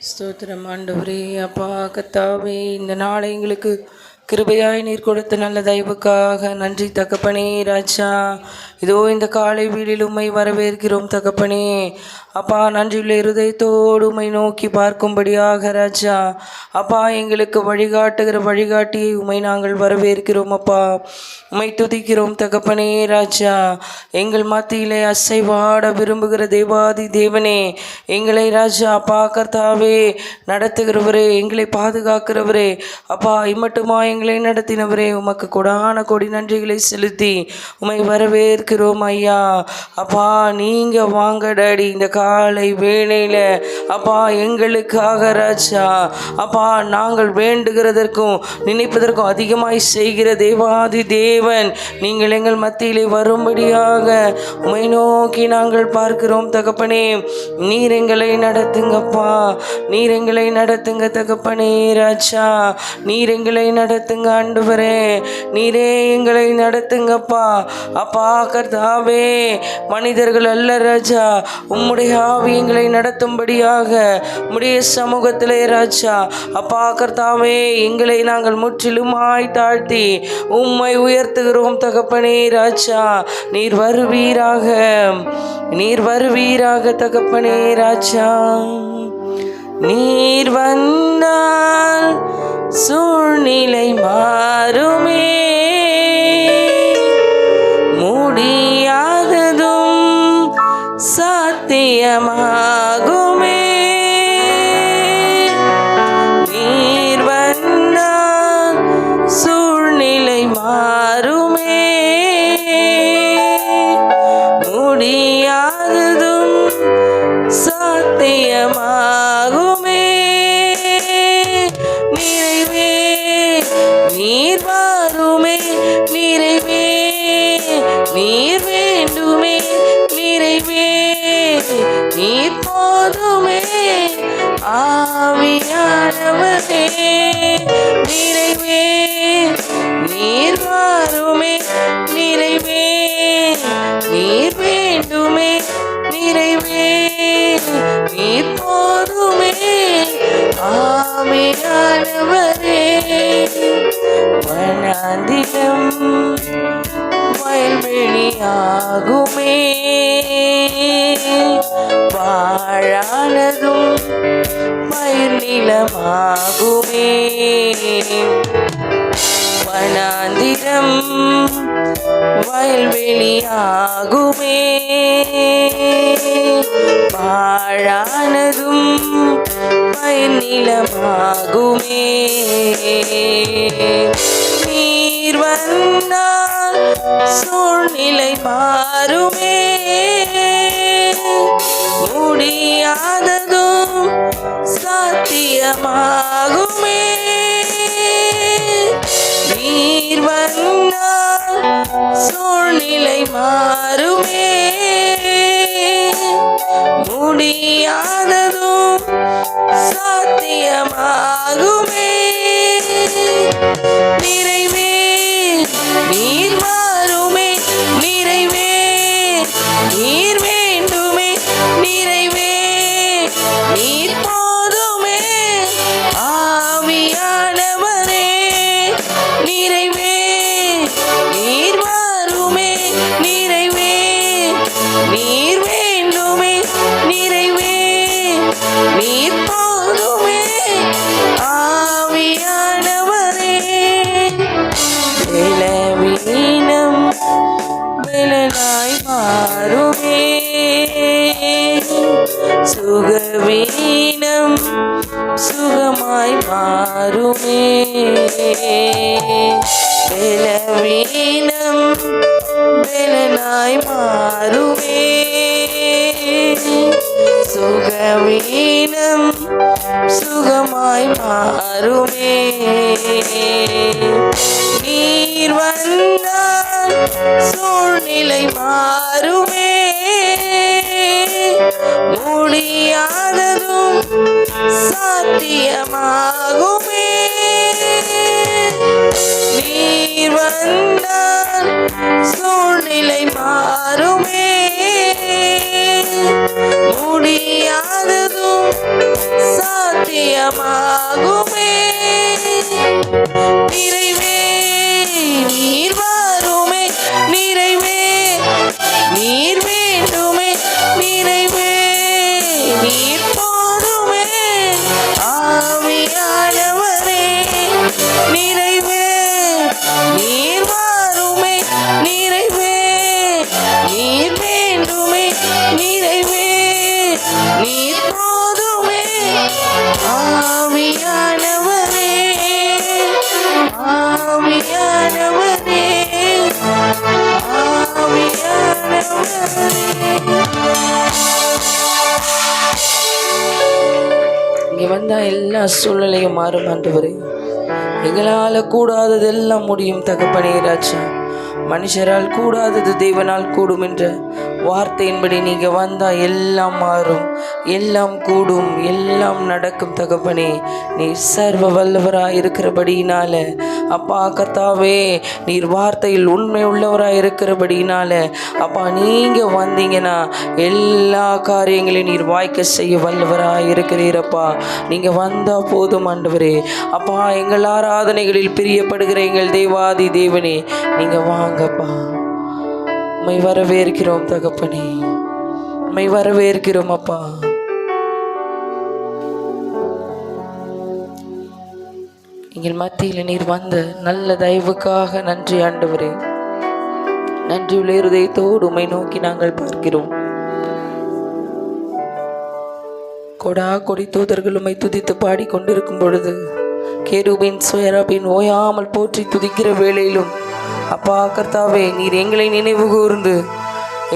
ஸ்தோத்திரம் ஆண்டவரே. அப்பா கர்த்தாவே, இந்த நாளை எங்களுக்கு கிருபையாய் நீர் கொடுத்த நல்ல தயவுக்காக நன்றி தகப்பனே. ராஜா, இதோ இந்த காலை வீடில் உம்மை வரவேற்கிறோம் தகப்பனே. அப்பா, நன்றியுள்ள இருதயத்தோடு உம்மை நோக்கி பார்க்கும்படியாக ராஜா, அப்பா எங்களுக்கு வழிகாட்டுகிற வழிகாட்டியை உம்மை நாங்கள் வரவேற்கிறோம். அப்பா, உம்மை துதிக்கிறோம் தகப்பனே. ராஜா, எங்கள் மத்தியிலே அசைவாட விரும்புகிற தேவாதி தேவனே, எங்களை ராஜா அப்பா கர்த்தாவே நடத்துகிறவரே, எங்களை பாதுகாக்கிறவரே, அப்பா இம்மட்டுமா எங்களை நடத்தினவரே, உமக்கு கொடான கொடி நன்றிகளை செலுத்தி உம்மை வரவேற்கிறோம் ஐயா. அப்பா, நீங்க வாங்க டாடி இந்த காலை வேளையில. அப்பா, எங்களுக்காக ராஜா அப்பா நாங்கள் வேண்டுகிறதற்கும் நினைப்பதற்கும் அதிகமாய் செய்கிற தேவாதி தேவன் நீங்கள் எங்கள் மத்தியிலே வரும்படியாக உம்மை நோக்கி நாங்கள் பார்க்கிறோம் தகப்பனே. நீர் எங்களை நடத்துங்கப்பா, நீர் எங்களை நடத்துங்க தகப்பனே. ராஜா, நீர் எங்களை நடத்துங்க ஆண்டவரே, நீரே எங்களை நடத்துங்கப்பா. அப்பா கர்த்தாவே, மனிதர்கள் அல்ல ராஜா, உம்முடைய ஆவி எங்களை நடத்தும்படியாக உம்முடைய சமூகத்திலே ராஜா அப்பா கர்த்தாவே எங்களை நாங்கள் முற்றிலுமாய் தாழ்த்தி உம்மை உயர்த்துகிறோம் தகப்பனே. ராஜா, நீர் வருவீராக, நீர் வருவீராக தகப்பனே. ராஜா, நீர் வந்தால் சூழ்நிலை மாறுமே, முடியாததும் சாத்தியமாகுமே. நீர் வந்தால் சூழ்நிலை மாறுமே, முடியாததும் சாத்தியமாகுமே. நிறைவே நீர் வாருமே, நிறைவே நீர் வேண்டுமே, நிறைவே நீர் போதுமே ஆவியானவரே. நிறைவே நீர் வாருமே, நிறைவே நீர் வேண்டுமே, நிறைவே நீர் போதுமே ஆவியானவரே. வனாந்திரம் வயல்வெளியாகுமே, வாழானதும் பயிர் நிலமாகுமே. வனாந்திரம் வயல்வெளியாகுமே, வாழானதும் பயிர் நிலமாகுமே. நீர் வந்தால் சூழ்நிலை மாறுமே, முடியாததும் சாத்தியமாகுமே. நீர் வந்தால் சூழ்நிலை மாறுமே, முடியாததும் சாத்தியமாகுமே. நிறைவே நீர் மாறுமே, நிறைவே நீர் வேண்டுமே, நிறைவே நீர் போதுமே ஆவியானவரே. நிறைவே நீர் மாறுமே, நிறைவே நீர் வேண்டுமே, நிறைவே நீர் போதுமே ஆவியானவரே. பலவீனம் பலனாய் மாறுமே, சுகவீனம் சுகமாய் மாறுமே. பலவீனம் பலனாய் மாறுமே, சுகவீனம் சுகமாய் மாறுமே. நீர் வந்தால் சூழ்நிலை மாறுமே, முடியாததும் சாத்தியமாகுமே. நீர் வந்தால் சூழ்நிலை மாறுமே, முடியாததும் ஆவியானவரே ஆவியானவரே இங்க வந்தா எல்லா சூழ்நிலையும் மாறும் ஆண்டவரே. எங்களால கூடாததெல்லாம் முடியும் தகப்பனே ராஜா. மனுஷரால் கூடாதது தேவனால் கூடும் என்ற வார்த்தையின்படி நீங்க வந்தா எல்லாம் மாறும், எல்லாம் கூடும், எல்லாம் நடக்கும் தகப்பனே. நீர் சர்வ வல்லவராய் இருக்கிறபடியினால அப்பா கர்த்தாவே, நீர் வார்த்தையில் உண்மை உள்ளவராய் இருக்கிறபடியினால அப்பா நீங்க வந்தீங்கன்னா எல்லா காரியங்களையும் நீர் வாய்க்க செய்ய வல்லவராய் இருக்கிறீரப்பா. நீங்க வந்தா போதும் ஆண்டவரே. அப்பா எங்கள் ஆராதனைகளில் பிரியப்படுகிற எங்கள் தேவாதி தேவனே நீங்க வாங்கப்பா. உம்மை வரவேற்கிறோம் தகப்பனே, உம்மை வரவேற்கிறோம் அப்பா. எங்கள் மத்தியில் நீர் வந்த நல்ல தயவுக்காக நன்றி ஆண்டவரே. நன்றியுள்ள இருதயத்தோடு உம்மை நோக்கி நாங்கள் பார்க்கிறோம். கொடா கொடி தூதர்கள் உம்மை துதித்து பாடி கொண்டிருக்கும் பொழுது, கேருபீன் சேராபீன் ஓயாமல் போற்றி துதிக்கிற வேளையிலும் அப்பா கர்த்தாவே, நீர் எங்களை நினைவு கூர்ந்து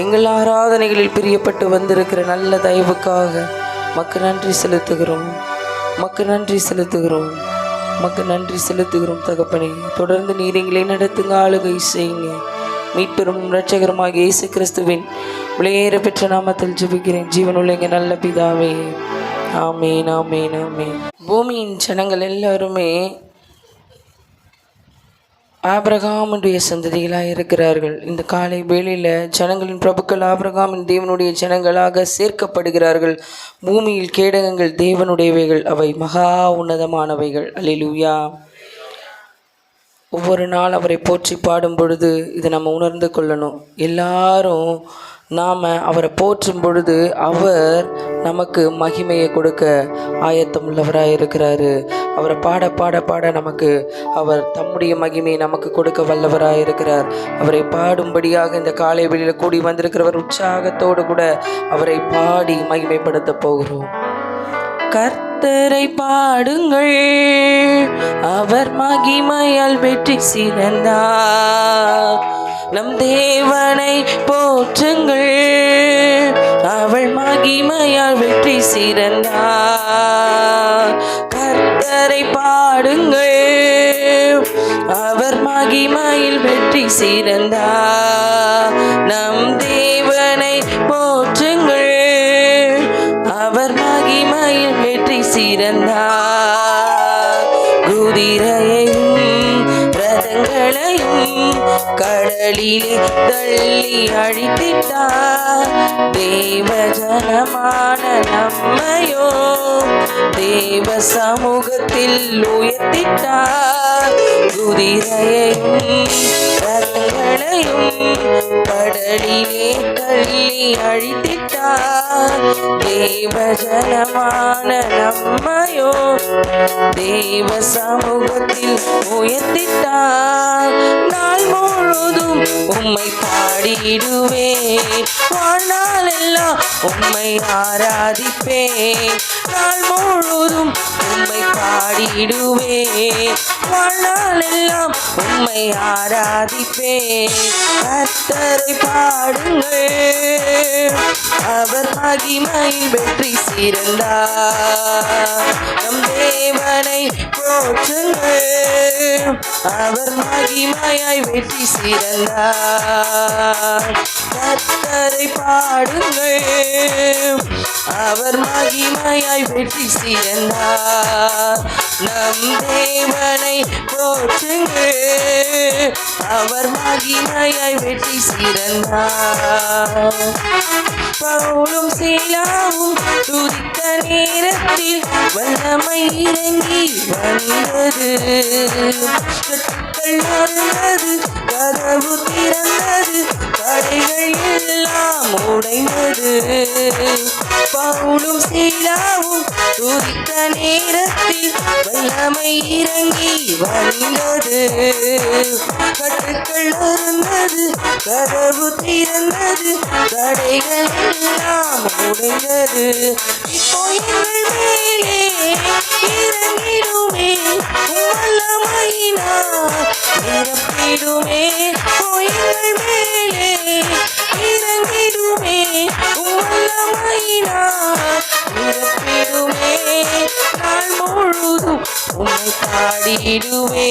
எங்கள் ஆராதனைகளில் பிரியப்பட்டு வந்திருக்கிற நல்ல தயவுக்காக மக்கு நன்றி செலுத்துகிறோம், மக்கு நன்றி செலுத்துகிறோம், மக்கு நன்றி செலுத்துகிறோம் தகப்பனே. தொடர்ந்து நீர் எங்களை நடத்துங்க, ஆளுகை செய்யுங்க. மீட்பெரும் இரட்சகருமாக இயேசு கிறிஸ்துவின் விலையேற பெற்ற நாமத்தில் ஜெபிக்கிறேன் ஜீவனுள்ள எங்கள் நல்ல பிதாவே, ஆமேன், ஆமேன், ஆமேன். பூமியின் ஜனங்கள் எல்லாருமே ஆபிரகாமுடைய சந்ததிகளாக இருக்கிறார்கள். இந்த காலை வேளையில் ஜனங்களின் பிரபுக்கள் ஆபிரகாமின் தேவனுடைய ஜனங்களாக சேர்க்கப்படுகிறார்கள். பூமியில் கேடகங்கள் தேவனுடையவைகள், அவை மகா உன்னதமானவைகள். அல்லேலூயா. ஒவ்வொரு நாள் அவரை போற்றி பாடும் பொழுது இதை நம்ம உணர்ந்து கொள்ளணும். எல்லாரும் நாம் அவரை போற்றும் பொழுது அவர் நமக்கு மகிமையை கொடுக்க ஆயத்தம் உள்ளவராக இருக்கிறாரு. அவரை பாட பாட பாட நமக்கு அவர் தம்முடைய மகிமையை நமக்கு கொடுக்க வல்லவராக இருக்கிறார். அவரை பாடும்படியாக இந்த காலை வெளியில் கூடி வந்திருக்கிறவர் உற்சாகத்தோடு கூட அவரை பாடி மகிமைப்படுத்த போகிறோம். கர்த்தரை பாடுங்கள், அவர் மகிமையால் வெற்றி சிறந்தார். நம் தேவனை போற்றுங்கள், அவள் மகிமையால் வெற்றி சிறந்தார். கர்த்தரை பாடுங்கள், அவர் மகிமையில் வெற்றி சிறந்தார். நம் தேவனை போற்றுங்கள், அவர் மகிமையில் வெற்றி சிறந்தார். குதிரையையும் ரதங்களையும் கடலிலே தள்ளி அழித்திட்டார். தேவ ஜனமான நம்மையோ தேவ சமூகத்தில் உயர்த்திட்டார். குதிரையையும் ரதங்களையும் கடலிலே தள்ளி அழித்திட்டார். தேவ ஜனமான நம்மையோ தேவ சமூகத்தில் உயர்த்திட்டார். நாள் முழுதும் உம்மை பாடிடுவேன், வாழ்நாள் எல்லாம் உம்மை ஆராதிப்பேன். நாள் முழுதும் உம்மை பாடிடுவேன், வாழ்நாள் எல்லாம் உம்மை ஆராதிப்பேன். கர்த்தரை பாடுங்கள், அவர் மகிமையில் வெற்றி சிறந்தார். நம் தேவனை போற்றுங்கள், அவர் மகிமையாய் வெற்றி சிறந்தார். கர்த்தரை பாடுங்கள், அவர் மகிமையாய் வெற்றி சிறந்தார். நம் தேவனை போற்றுங்கள், அவர் மகிமையாய் வெற்றி சிறந்தார். பவுலும் சீலாவும் துதித்த நேரத்தில் வல்லமை இறங்கி வந்தது. அறுந்தது, கதவு திறந்தது, தடைகள் எல்லாம் உடைந்தது. பவுலும் சீலாவும் துதித்த நேரத்தில் வல்லமை இறங்கி வந்தது. கட்டுக்கள் அறுந்தது, கதவு திறந்தது, தடைகள் எல்லாம் உடைந்தது. இப்போ எங்கள் மேலே இறங்கிடுமே எங்கள் மேலே இறங்கிடுமே வல்லமையினால் நிரப்பிடுமே நாள் முழுதும் உம்மை பாடிடுவே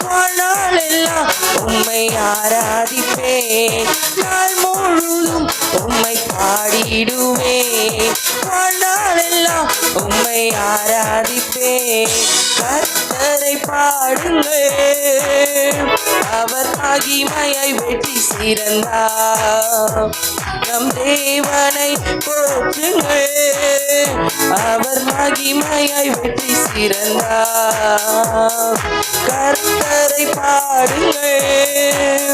வாழ்நாளெல்லாம் உம்மை ஆராதிப்பேன் நாள் முழுதும் உம்மை பாடிடுவே வாழ்நாளெல்லாம் உம்மை ஆராதிப்பேன் கர்த்தரை பாடுங்கள் அவர் மகிமையை வெற்றி சிறந்தார் நம் தேவனை போற்றுங்கள் அவர் மகிமையை வெற்றி சிறந்தார் கர்த்தரை பாடுங்கள்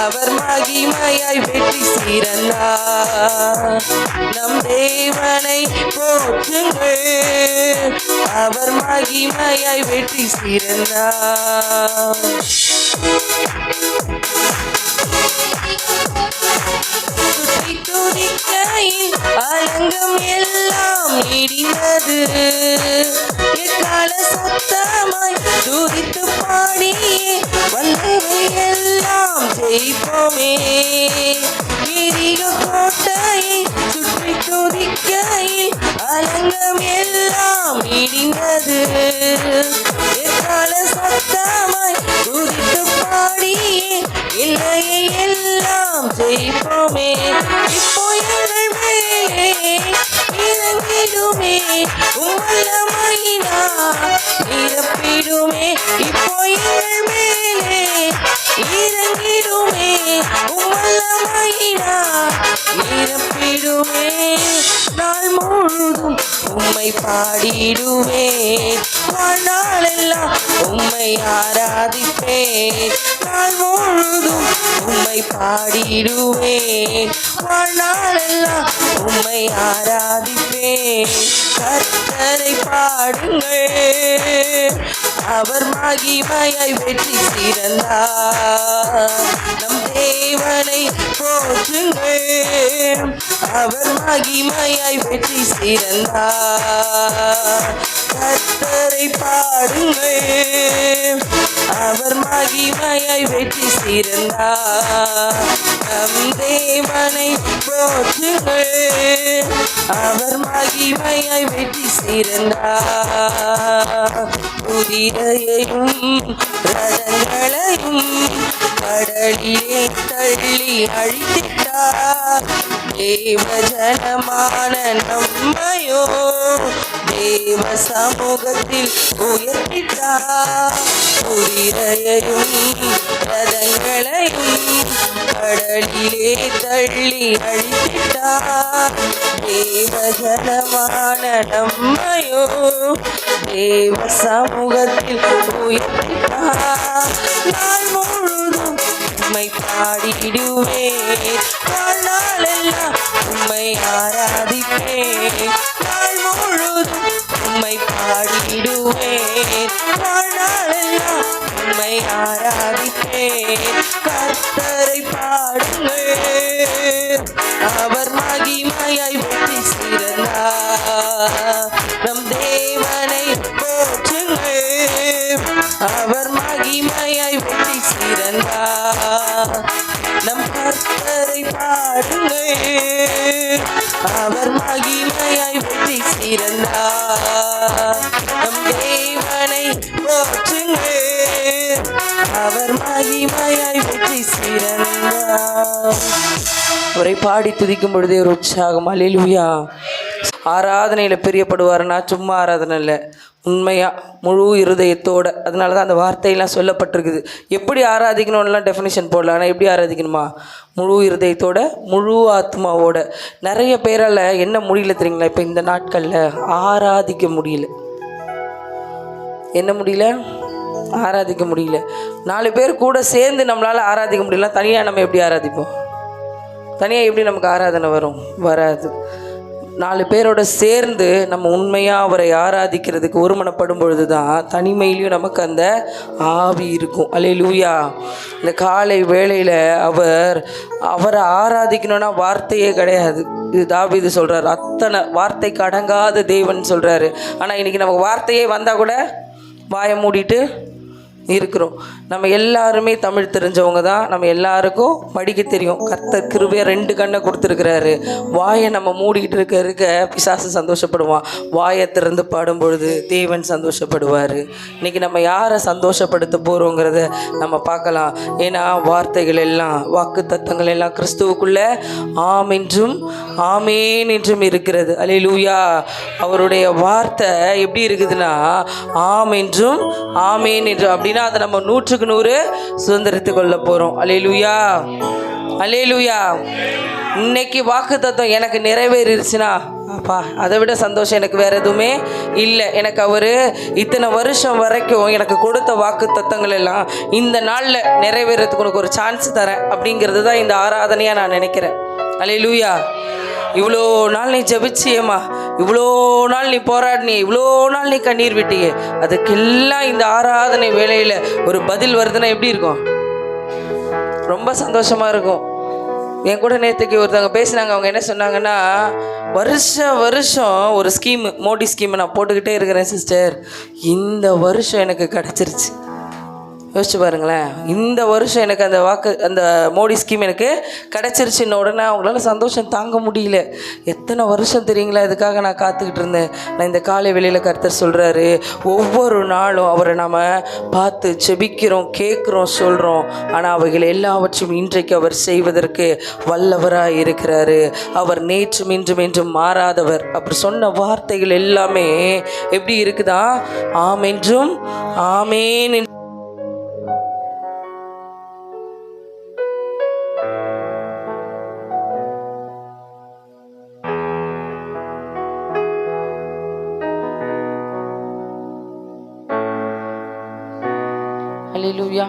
அவர் மகிமையை வெற்றி சிறந்தார் நம் தேவனை போற்றுங்கள் அவர் மகிமையை வெற்றி சிறந்தார் துதிக்கையில் அலங்கம் எல்லாம் இடிந்தது எக்கால சத்தமாய் துதித்து பாடியே வல்லமை எல்லாம் ஜெயிப்போமே எரிக கோட்டையை சுற்றி துதிக்கையில் அலங்கம் எல்லாம் இடிந்தது எக்கால சத்தமாய் துதித்து பாடியே இல்லையை எல்லாம் ஜெயிப்போமே இப்போ எங்கள் மேலே இறங்கிடுமே வல்லமையினால் நிரப்பிடுமே இப்போ எங்கள் மேலே இறங்கிடுமே வல்லமையினால் நிரப்பிடுமே நாள் முழுதும் உம்மை பாடிடுவேன் வாழ்நாளெல்லாம் உம்மை ஆராதிப்பேன் நாள் முழுதும் உம்மை பாடிடுவேன் வாழ்நாளெல்லாம் உம்மை ஆராதிப்பேன் கர்த்தரை பாடுங்கள் அவர் மகிமையை வெற்றி சிறந்தார் நம் தேவனை போற்றுங்கள் அவர் மகிமையை வெற்றி சிறந்தார் கர்த்தரை பாடுங்கள் அவர் மகிமையை வெற்றி சிறந்தார் நம் தேவனை போற்றுங்கள் அவர் மகிமையை வெற்றி சிறந்தார் குதிரையையும் ரதங்களையும் கடலிலே தள்ளி அழித்திட்டார் தேவஜனமான நம்மையோ தேவ சமூகத்தில் உயர்த்திட்டார் குதிரையையும் ரதங்களையும் கடலிலே தள்ளி அழித்திட்டார் தேவஜனமான நம்மையோ தேவ சமூகத்தில் உயர்த்திட்டார் நாள் முழுதும் உம்மை பாடிடுவேன் வாழ்நாளெல்லாம் உம்மை ஆராதிப்பேன் நாள் முழுதும் உம்மை பாடிடுவேன் வாழ்நாளெல்லாம் உம்மை ஆராதிப்பேன் கர்த்தரை பாடுங்கள் அவர் மகிமையை வெற்றி சிறந்தார் நம் தேவனை போற்றுங்கள் அவர் மகிமையை வெற்றி சிறந்தார் நம் கர்த்தரை பாடுங்கள் அவர் மகிமையை வெற்றி சிறந்தார் நம் தேவனை போற்றுங்கள் அவர் மகிமையை வெற்றி சிறந்தார் அவரை பாடி துதிக்கும் பொழுதே ஒரு உற்சாகம் அல்லேலூயா ஆராதனையில் பிரியப்படுவார்னா சும்மா ஆராதனை இல்லை உண்மையாக முழு இருதயத்தோடு அதனால தான் அந்த வார்த்தையெல்லாம் சொல்லப்பட்டிருக்குது எப்படி ஆராதிக்கணும்லாம் டெஃபினிஷன் போடல ஆனால் எப்படி ஆராதிக்கணுமா முழு இருதயத்தோட முழு ஆத்மாவோட நிறைய பேரால் என்ன முடியல தெரியுங்களா இப்போ இந்த நாட்களில் ஆராதிக்க முடியல என்ன முடியல ஆராதிக்க முடியல 4 பேர் கூட சேர்ந்து நம்மளால் ஆராதிக்க முடியல தனியாக நம்ம எப்படி ஆராதிப்போம் தனியாக எப்படி நமக்கு ஆராதனை வராது 4 பேரோட சேர்ந்து நம்ம உண்மையாக அவரை ஆராதிக்கிறதுக்கு ஒருமனப்படும் பொழுது தான் தனிமையிலையும் நமக்கு அந்த ஆவி இருக்கும் அல்லேலூயா இந்த காலை வேளையில் அவரை ஆராதிக்கணும்னா வார்த்தையே கிடையாது இது தாவீது சொல்கிறார் அத்தனை வார்த்தைக்கு அடங்காத தேவன் சொல்கிறாரு ஆனால் இன்றைக்கி நமக்கு வார்த்தையே வந்தால் கூட வாயை மூடிட்டு இருக்கிறோம். நம்ம எல்லாருமே தமிழ் தெரிஞ்சவங்க தான், நம்ம எல்லாருக்கும் படிக்க தெரியும். கர்த்தர் கிருபையாக 2 கண்ணை கொடுத்துருக்கிறாரு. வாயை நம்ம மூடிக்கிட்டு இருக்க பிசாசு சந்தோஷப்படுவான். வாயை திறந்து பாடும் பொழுது தேவன் சந்தோஷப்படுவார். இன்றைக்கி நம்ம யாரை சந்தோஷப்படுத்த போகிறோங்கிறத நம்ம பார்க்கலாம். ஏன்னா வார்த்தைகள் எல்லாம், வாக்கு தத்தங்கள் எல்லாம் கிறிஸ்துவுக்குள்ளே ஆம் என்றும் ஆமேன் என்றும் இருக்கிறது. அல்லேலூயா. அவருடைய வார்த்தை எப்படி இருக்குதுன்னா ஆம் என்றும் ஆமேன் என்றும். அப்படின்னா அதை நம்ம 100க்கு 100 சுதந்திரத்து கொள்ள போகிறோம். அல்லேலூயா, அல்லேலூயா. இன்னைக்கு வாக்கு தத்துவம் எனக்கு நிறைவேறிடுச்சுன்னா அப்பா அதை விட சந்தோஷம் எனக்கு வேறு எதுவுமே இல்லை. எனக்கு அவர் இத்தனை வருஷம் வரைக்கும் எனக்கு கொடுத்த வாக்கு தத்தங்கள் எல்லாம் இந்த நாளில் நிறைவேறதுக்கு உனக்கு ஒரு சான்ஸ் தரேன் அப்படிங்கிறது தான் இந்த ஆராதனையாக நான் நினைக்கிறேன். அல்லேலூயா. இவ்வளோ நாள் நீ ஜெபிச்சியேம்மா, இவ்வளோ நாள் நீ போராடினியே, இவ்வளோ நாள் நீ கண்ணீர் விட்டியே, அதுக்கெல்லாம் இந்த ஆராதனை வேளையில் ஒரு பதில் வருதுன்னா எப்படி இருக்கும்? ரொம்ப சந்தோஷமாக இருக்கும். என் கூட நேற்றுக்கு ஒருத்தவங்க பேசினாங்க. அவங்க என்ன சொன்னாங்கன்னா, வருஷம் ஒரு ஸ்கீமு, மோடி ஸ்கீமை நான் போட்டுக்கிட்டே இருக்கிறேன் சிஸ்டர், இந்த வருஷம் எனக்கு கிடச்சிருச்சு. யோசிச்சு பாருங்களேன், இந்த வருஷம் எனக்கு அந்த மோடி ஸ்கீம் எனக்கு கிடச்சிருச்சுன்ன உடனே அவங்களால சந்தோஷம் தாங்க முடியல. எத்தனை வருஷம் தெரியுங்களா இதுக்காக நான் காத்துக்கிட்டு இருந்தேன். நான் இந்த காலை வெளியில் கர்த்தர் சொல்கிறாரு, ஒவ்வொரு நாளும் அவரை நாம் பார்த்து செபிக்கிறோம், கேட்குறோம், சொல்கிறோம். ஆனால் அவைகள் எல்லாவற்றையும் இன்றைக்கு அவர் செய்வதற்கு வல்லவராக இருக்கிறாரு. அவர் நேற்றும் இன்றும் என்றும் மாறாதவர். அப்படி சொன்ன வார்த்தைகள் எல்லாமே எப்படி இருக்குதா? ஆம் என்றும் ஆமேன். அல்லேலூயா.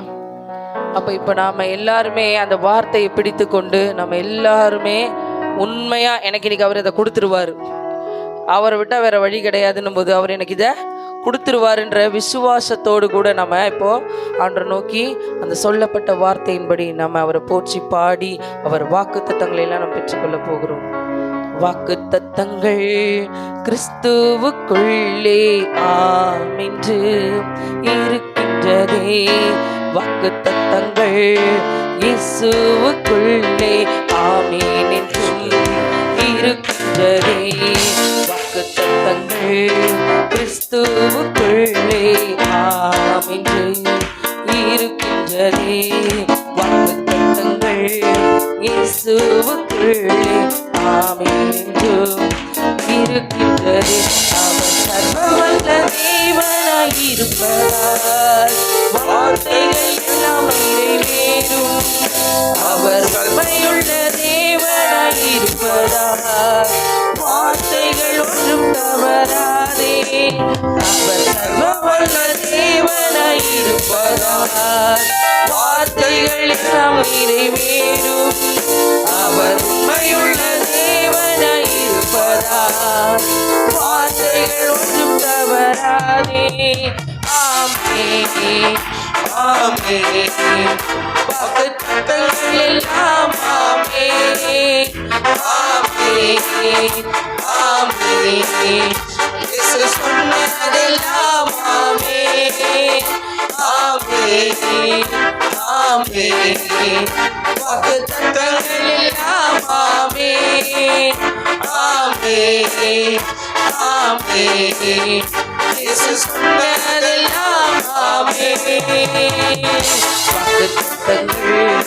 அப்போ இப்போ நாம் எல்லாருமே அந்த வார்த்தையை பிடித்து கொண்டு நம்ம எல்லாருமே உண்மையாக எனக்கு இன்றைக்கி அவர் இதை கொடுத்துருவார், அவரை விட்டால் வேறு வழி கிடையாதுன்னும் போது அவர் எனக்கு இதை கொடுத்துருவாருன்ற விசுவாசத்தோடு கூட நம்ம இப்போது ஆண்டவரை நோக்கி அந்த சொல்லப்பட்ட வார்த்தையின்படி நம்ம அவரை போற்றி பாடி அவர் வாக்கு தத்தங்களை எல்லாம் நம்ம பெற்றுக்கொள்ள போகிறோம். வாக்கு தத்தங்கள் கிறிஸ்துவுக்குள்ளே ஆம் என்று இருக்கின்றதே. வாக்கு தத்தங்கள் இயேசுவுக்குள்ளே ஆமேன் என்றும் இருக்கின்றதே. வாக்கு தத்தங்கள் கிறிஸ்துவுக்குள்ளே ஆம் என்று இருக்கின்றதே. வாக்கு தத்தங்கள் இயேசுவுக்குள்ளே ஆமேன் என்றும் இருக்கின்றதே. அவர் சர்வவல்ல தேவனாய் இருப்பதால் வார்த்தைகள் எல்லாம் நிறைவேறும். அவர் வல்லமையுள்ள தேவனாய் இருப்பதால் வார்த்தைகள் ஒன்றும் தவறாதே. அவர் சர்வவல்ல தேவனாய் இருப்பதால் வார்த்தைகள் எல்லாம் நிறைவேறும். அவர் உண்மையுள்ள தேவனாய் இருப்பதால் வார்த்தைகள் ஒன்றும் தவறாதே. ஆமென், ஆமென். வாக்குத்தத்தங்கள் எல்லாம் ஆமென், ஆமென், ஆமென். இயேசு சொன்னதெல்லாம் ஆமென், ஆமென், ஆமென். வாக்குத்தத்தங்கள் எல்லாம் ஆமென், ஆமென், ஆமென். இயேசு சொன்னதெல்லாம் ஆமென். வாக்குத்தத்தங்கள்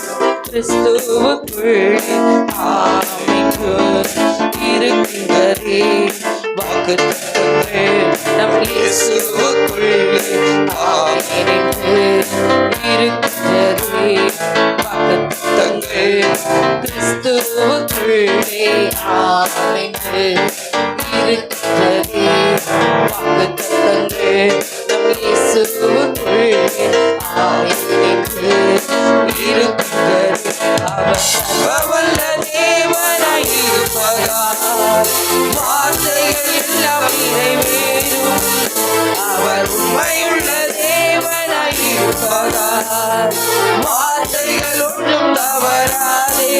கிறிஸ்துவுக்குள் ஆமென் இருக்கின்றதே. வாக்குத்தத்தங்கள் நம் இயேசுவுக்குள் ஆமென் இருக்கின்றதே. வாக்குத்தத்தங்கள் கிறிஸ்துவுக்குள்ளே ஆமென் இருக்கிறதே. வாக்குத்தத்தங்கள் நம் இயேசுவுக்குள்ளே ஆமென் இருக்கிறதே. அவர் சர்வவல்ல தேவனாய் இருப்பதால் வார்த்தைகள் எல்லாம் நிறைவேறும். அவர் உண்மையுள்ள தேவனாய் இருப்பதால் வார்த்தைகள் ஒன்றும் தவறாதே.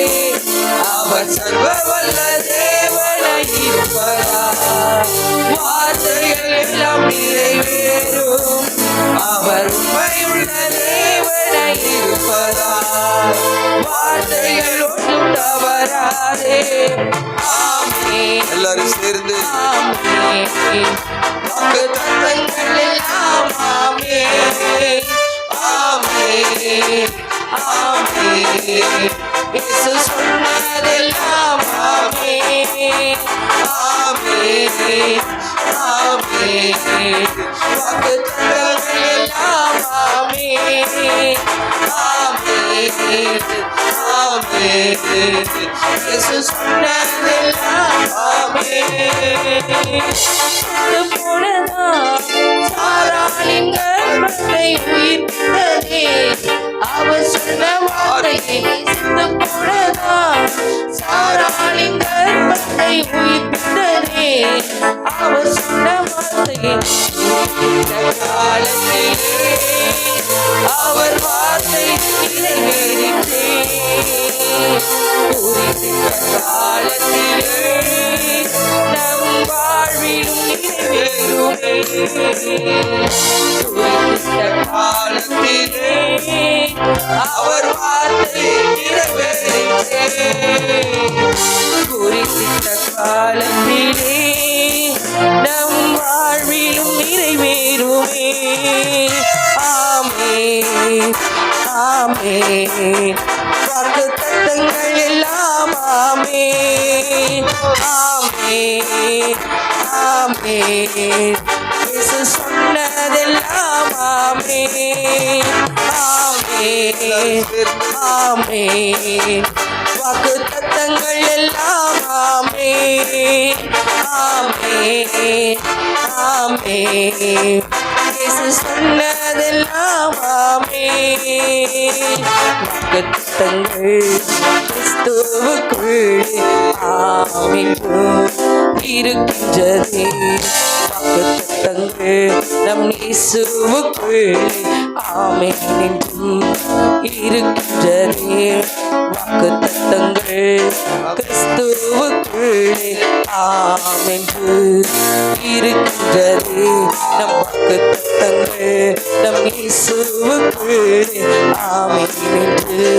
அவர் சர்வவல்ல தேவனாய் இருப்பதால் வார்த்தைகள் எல்லாம் நிறைவேறும். அவர் உண்மையுள்ள இயேசு சொன்னதெல்லாம் ஆமென் ஆமென் ஆமென். வாக்குத்தத்தங்கள் எல்லாம் ஆமென் ஆமென் ஆமென். இயேசு சொன்னதெல்லாம் ஆமென். போனதான் சாராளின் கர்ப்பத்தை உயிர்த்ததே, அவர் சொன்ன வார்த்தையை சிந்து போனதான் சாராளின் கர்ப்பத்தை உயிர்த்ததே, அவர் சொன்ன வார்த்தையை காலத்திலே அவர் வார்த்தை நிறைவேறிற்றே. குறித்த காலத்திலே நம் வாழ்விலும் நிறைவேறுமே. குறித்த காலத்திலே அவர் வார்த்தை நிறைவேறிற்றே. குறித்த காலத்திலே நம் வாழ்விலும் நிறைவேறுமே. ஆமென் ஆமென். வாக்குத்தத்தங்கள் எல்லாம் ஆமென் ஆமென் ஆமென். இயேசு சொன்னதெல்லாம் ஆமென் ஆமென் ஆமென். வாக்குத்தத்தங்கள் எல்லாம் ஆமென் ஆமென் ஆமென். இயேசு சொன்னதெல்லாம் ஆமென். வாக்குத்தத்தங்கள் கிறிஸ்துவுக்குள் ஆமென் இருக்கின்றதே. வாக்குத்தத்தங்கள் நம் இயேசுவுக்குள் ஆமென் என்றும் இருக்கின்றதே. வாக்குத்தத்தங்கள் கிறிஸ்துவுக்குள் ஆமென் இருக்கின்றதே. நம் வாக்குத்தத்தங்கள் நம் இயேசுவுக்குள் ஆமென் என்று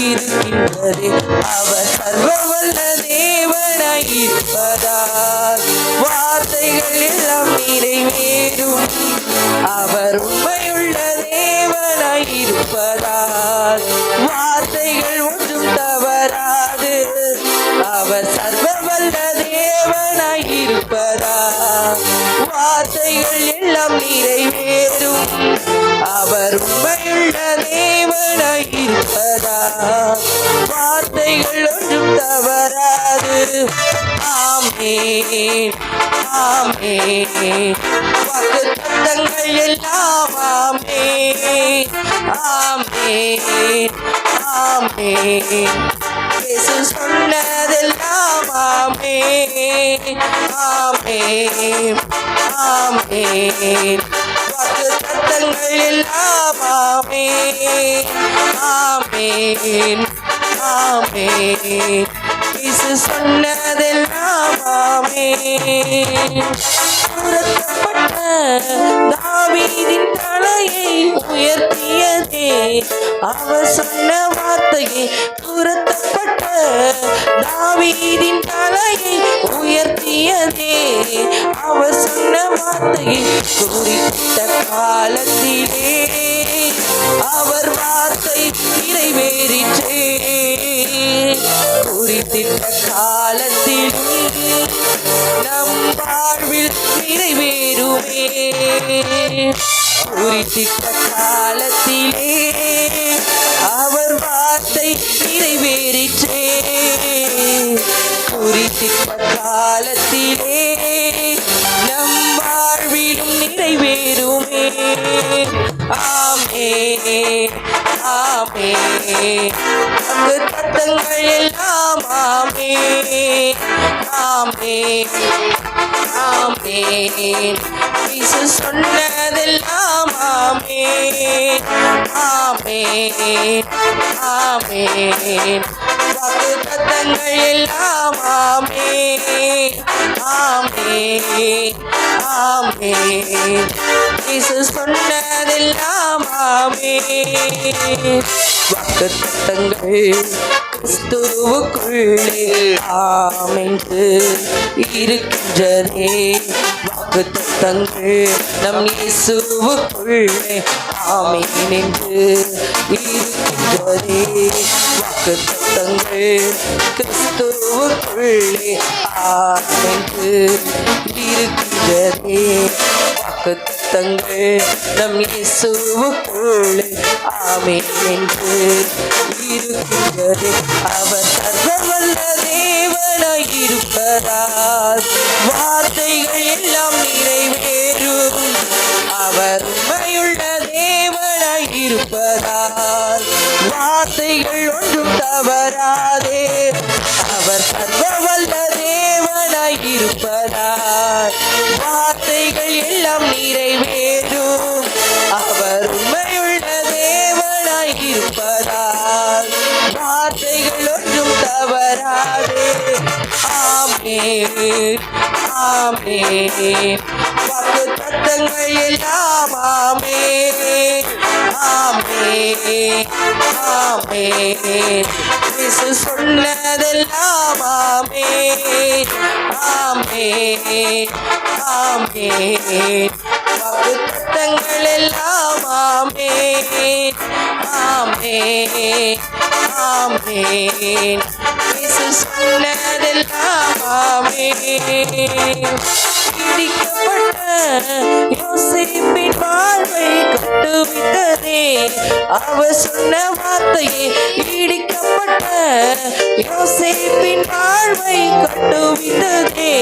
இருக்கின்றதே. அவர் சர்வவல்ல தேவனாய் இருப்பதால் வார்த்தைகள் எல்லாம் நிறைவேறும். அவர் உண்மையுள்ள தேவனாய் இருப்பதால் வார்த்தைகள் ஒன்றும் தவறாது. அவர் சர்வவல்ல தேவனாய் இருப்பதால் வார்த்தைகள் எல்லாம் நிறைவேறும். அவர் உண்மையுள்ள தேவனாய் இருப்பதால் வார்த்தைகள் ஒன்றும் தவறாது. ஆமென் ஆமென். வாக்குத்தத்தங்கள் எல்லாம் ஆமென் ஆமென் ஆமென். இயேசு சொன்னதெல்லாம் ஆமென் ஆமென் ஆமென். வாக்குத்தத்தங்கள் எல்லாம் ஆமென் ஆமென் ஆமென். இயேசு சொன்னதெல்லாம் ஆமென். துரத்தப்பட்ட தாவீதின் தலையை உயர்த்தியதே, அவர் சொன்ன வார்த்தையை. துரத்தப்பட்ட தாவீதின் தலையை உயர்த்தியதே, அவர் சொன்ன வார்த்தையை. குறித்த காலத்திலே அவர் வார்த்தை நிறைவேறிற்றே. குறித்திட்ட காலத்திலே நம் வாழ்வில் நிறைவேறுமே. குறித்திட்ட காலத்திலே அவர் வார்த்தை நிறைவேறிற்றே. குறித்திட்ட காலத்திலே நம் வாழ்விலும் நிறைவேறுமே. ஆமென் ஆமென். வாக்குத்தத்தங்கள் எல்லாம் ஆமென் ஆமென் ஆமென். இயேசு சொன்னதெல்லாம் ஆமென் ஆமென் ஆமென். வாக்குத்தத்தங்கள் எல்லாம் ஆமென் ஆமென் ஆமென். இயேசு சொன்னதெல்லாம் ஆமென். வாக்குத்தத்தங்கள் கிறிஸ்துவுக்குள்ளே ஆமென் இருக்கின்றதே. வாக்குத்தத்தங்கள் நம் இயேசுவுக்குள்ளே ஆமென் என்று இருக்கின்றதே. வாக்குத்தத்தங்கள் கிறிஸ்துவுக்குள்ளே ஆமென்று இருக்கின்றதே. வாக்குத்தத்தங்கள் நம் இயேசுவுக்குள்ளே ஆமென் என்று இருக்கின்றது. அவர் சர்வவல்ல தேவனாய் இருப்பதால் வார்த்தைகள் எல்லாம் நிறைவேறும். அவர் உண்மையுள்ள தேவனாய் இருப்பதால் வார்த்தைகள் ஒன்றும் தவறாதே. அவர் சர்வவல்ல தேவனாய் இருப்பதால் வார்த்தைகள் எல்லாம் நிறைவேறும். அவர் உண்மையுள்ள தேவனாய் இருப்பதால் வார்த்தைகள் ஒன்றும் தவறாதே. ஆமென் ஆமென். வாக்குத்தத்தங்கள் எல்லாம் ஆமென் ஆமென் ஆமென். இயேசு சொன்னதெல்லாம் ஆமென் ஆமென் ஆமென். வாக்குத்தத்தங்கள் எல்லாம் ஆமென் ஆமென் ஆமென். இயேசு சொன்னதெல்லாம் ஆமென். இடிக்கப்பட்ட யோசேப்பின் வாழ்வை கட்டுவித்ததே அவர் சொன்ன வார்த்தையே. இடிக்கப்பட்ட யோசேப்பின் வாழ்வை கட்டுவித்ததே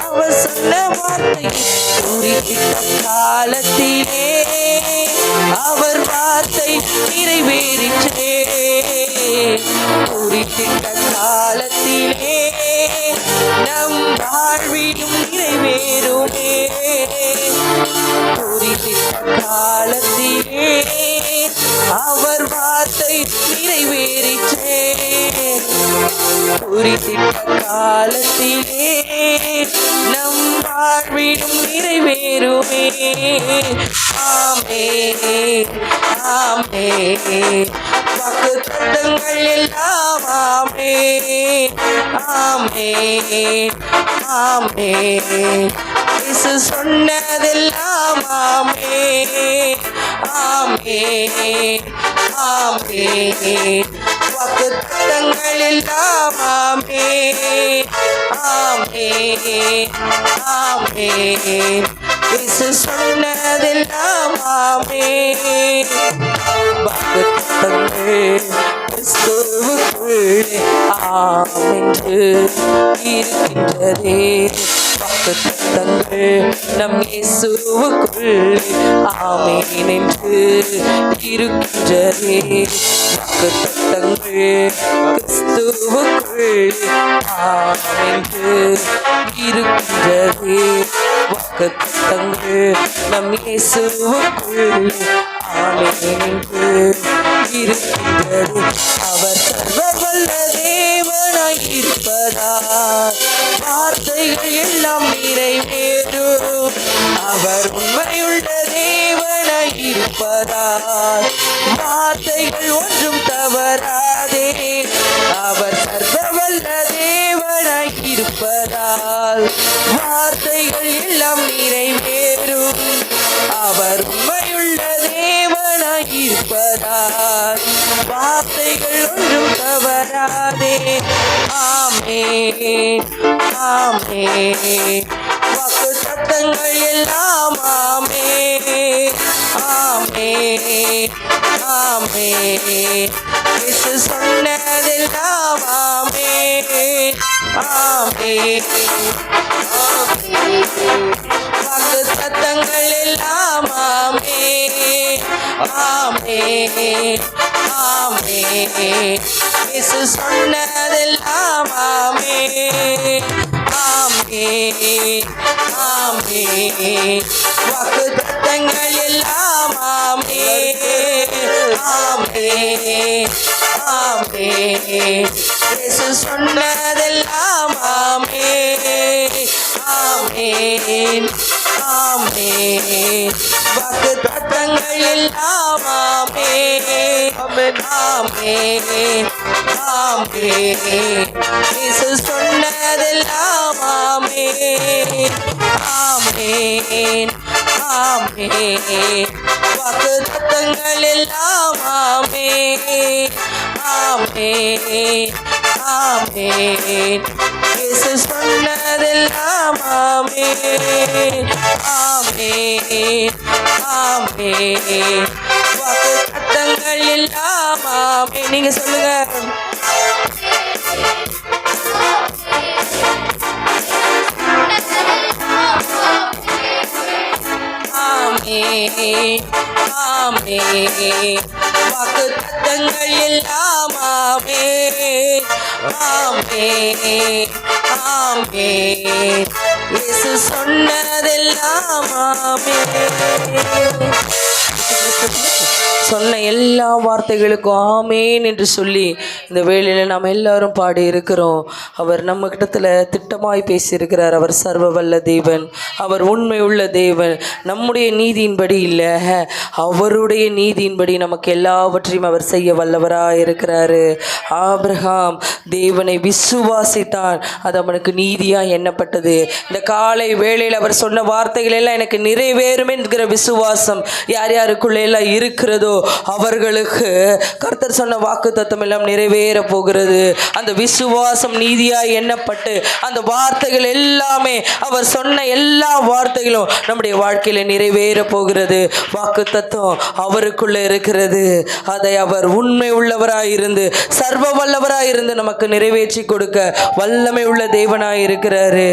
அவர் சொன்ன வார்த்தையே. குறிப்பிட்ட காலத்திலே அவர் வார்த்தை நிறைவேறிற்றே. குறிப்பிட்ட காலத்திலே நம் வாழ்விலும் நிறைவேறுமே. குறிப்பிட்ட காலத்திலே அவர் வார்த்தை நிறைவேறிற்றே. குறிப்பிட்ட காலத்திலே நம் வாழ்விலும் நிறைவேறுமே. ஆமென் ஆமென். வாக்குத்தத்தங்கள் எல்லாம் ஆமென் ஆமென் ஆமென். இயேசு சொன்னதெல்லாம் ஆமென் ஆமென் ஆமென். வாக்குத்தத்தங்கள் எல்லாம் ஆமென் ஆமென் ஆமென். இயேசு சொன்னதெல்லாம் ஆமென். வாக்குத்தத்தங்கள் கிறிஸ்துவுக்குள்ளே ஆமென்று இருக்கின்றதே. வாக்குத்தத்தங்கள் நம் இயேசுவுக்குள்ளே ஆமென் என்று இருக்கின்றதே. வாக்குத்தத்தங்கள் கிறிஸ்துவுக்குள்ளே ஆமென் என்று இருக்கின்றதே. வாக்குத்தத்தங்கள் நம் இயேசுவுக்குள்ளே ஆமென் என்று இருக்கின்றது. அவர் சர்வவல்ல தேவனாய் இருப்பதால் வார்த்தைகள் எல்லாம் நிறைவேறும். அவர் உண்மையுள்ள தேவனாய் இருப்பதால் வார்த்தைகள் ஒன்றும் தவறாதே. அவர் சர்வவல்ல தேவனாய் இருப்பதால் வார்த்தைகள் எல்லாம் நிறைவேறும். அவர் உண்மையுள்ள தேவனாய் இருப்பதால் வார்த்தைகள் ஒன்றும் தவறாதே. ஆமென் ஆமென். வாக்குத்தத்தங்கள் எல்லாம் ஆமென் ஆமென் ஆமென். இயேசு சொன்னதெல்லாம் ஆமென் ஆமென் ஆமென். வாக்குத்தத்தங்கள் எல்லாம் ஆமென் ஆமென் ஆமென். இயேசு சொன்னதெல்லாம் ஆமென் ஆமென் ஆமென். வாக்குத்தத்தங்கள் எல்லாம் ஆமென் ஆமென் ஆமென். இயேசு சொன்னதெல்லாம் ஆமென் ஆமென் ஆமென். வாக்குத்தத்தங்கள் எல்லாம் ஆமென் ஆமென் ஆமென். இயேசு சொன்னதெல்லாம் ஆமென் ஆமென் ஆமே. வாக்கு தத்தங்கள் எல்லாம் ஆமே ஆமே ஆமே. இயேசு சொன்னதெல்லாம் ஆமே ஆமே ஆமே. வாக்கு தத்தங்கள் எல்லாம் ஆமே. நீங்க சொல்லுங்க. ஆமே ஆமே. வாக்கு தத்தங்கள் எல்லாம் ஆமே ஆமே ஆமே. இயேசு சொன்னதெல்லாம் ஆமே. சொன்ன எல்லா வார்த்தைகளுக்கும் ஆமேன் என்று சொல்லி இந்த வேளையில் நாம் எல்லாரும் பாடி இருக்கிறோம். அவர் நம்ம கிட்டத்தில் திட்டமாய் பேசியிருக்கிறார். அவர் சர்வ வல்ல தேவன், அவர் உண்மை உள்ள தேவன். நம்முடைய நீதியின்படி இல்லை, அவருடைய நீதியின்படி நமக்கு எல்லாவற்றையும் அவர் செய்ய வல்லவராக இருக்கிறாரு. ஆபிரகாம் தேவனை விசுவாசித்தான், அது அவனுக்கு நீதியாக எண்ணப்பட்டது. இந்த காலை வேளையில் அவர் சொன்ன வார்த்தைகள் எல்லாம் எனக்கு நிறைவேறும் என்கிற விசுவாசம் யார் யாருக்குள்ளே எல்லாம் இருக்கிறதோ அவர்களுக்கு கர்த்தர் சொன்ன வாக்கு தத்தம் எல்லாம் நிறைவேற போகிறது. அந்த விசுவாசம் நீதியாய் எண்ணப்பட்டு அந்த வார்த்தைகள் எல்லாமே, அவர் சொன்ன எல்லா வார்த்தைகளும் நம்முடைய வாழ்க்கையில நிறைவேற போகிறது. வாக்கு தத்துவம் அவருக்குள்ள இருக்கிறது. அதை அவர் உண்மை உள்ளவராய் இருந்து சர்வ வல்லவராய் இருந்து நமக்கு நிறைவேற்றி கொடுக்க வல்லமை உள்ள தேவனாய் இருக்கிறாரு.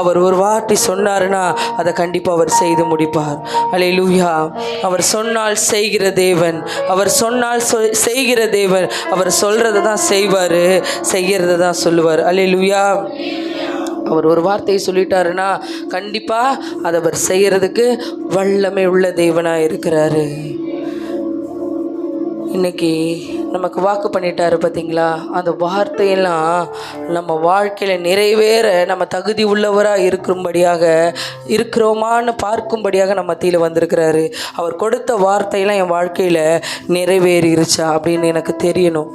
அவர் ஒரு வார்த்தை சொன்னாருன்னா அதை கண்டிப்பாக அவர் செய்து முடிப்பார். அல்லேலூயா. அவர் சொன்னால் செய்கிற தேவன், அவர் சொன்னால் செய்கிற தேவன். அவர் சொல்றதை தான் செய்வார், செய்கிறத தான் சொல்லுவார். அல்லேலூயா. அவர் ஒரு வார்த்தையை சொல்லிட்டாருன்னா கண்டிப்பாக அதை அவர் செய்கிறதுக்கு வல்லமை உள்ள தேவனாக இருக்கிறாரு. இன்னைக்கு நமக்கு வாக்கு பண்ணிட்டாரு பார்த்தீங்களா? அந்த வார்த்தையெல்லாம் நம்ம வாழ்க்கையில் நிறைவேற நம்ம தகுதி உள்ளவராக இருக்கிறோமான்னு பார்க்கும்படியாக நம்ம மத்தியில் வந்திருக்கிறாரு. அவர் கொடுத்த வார்த்தையெல்லாம் என் வாழ்க்கையில் நிறைவேறிருச்சா அப்படின்னு எனக்கு தெரியணும்.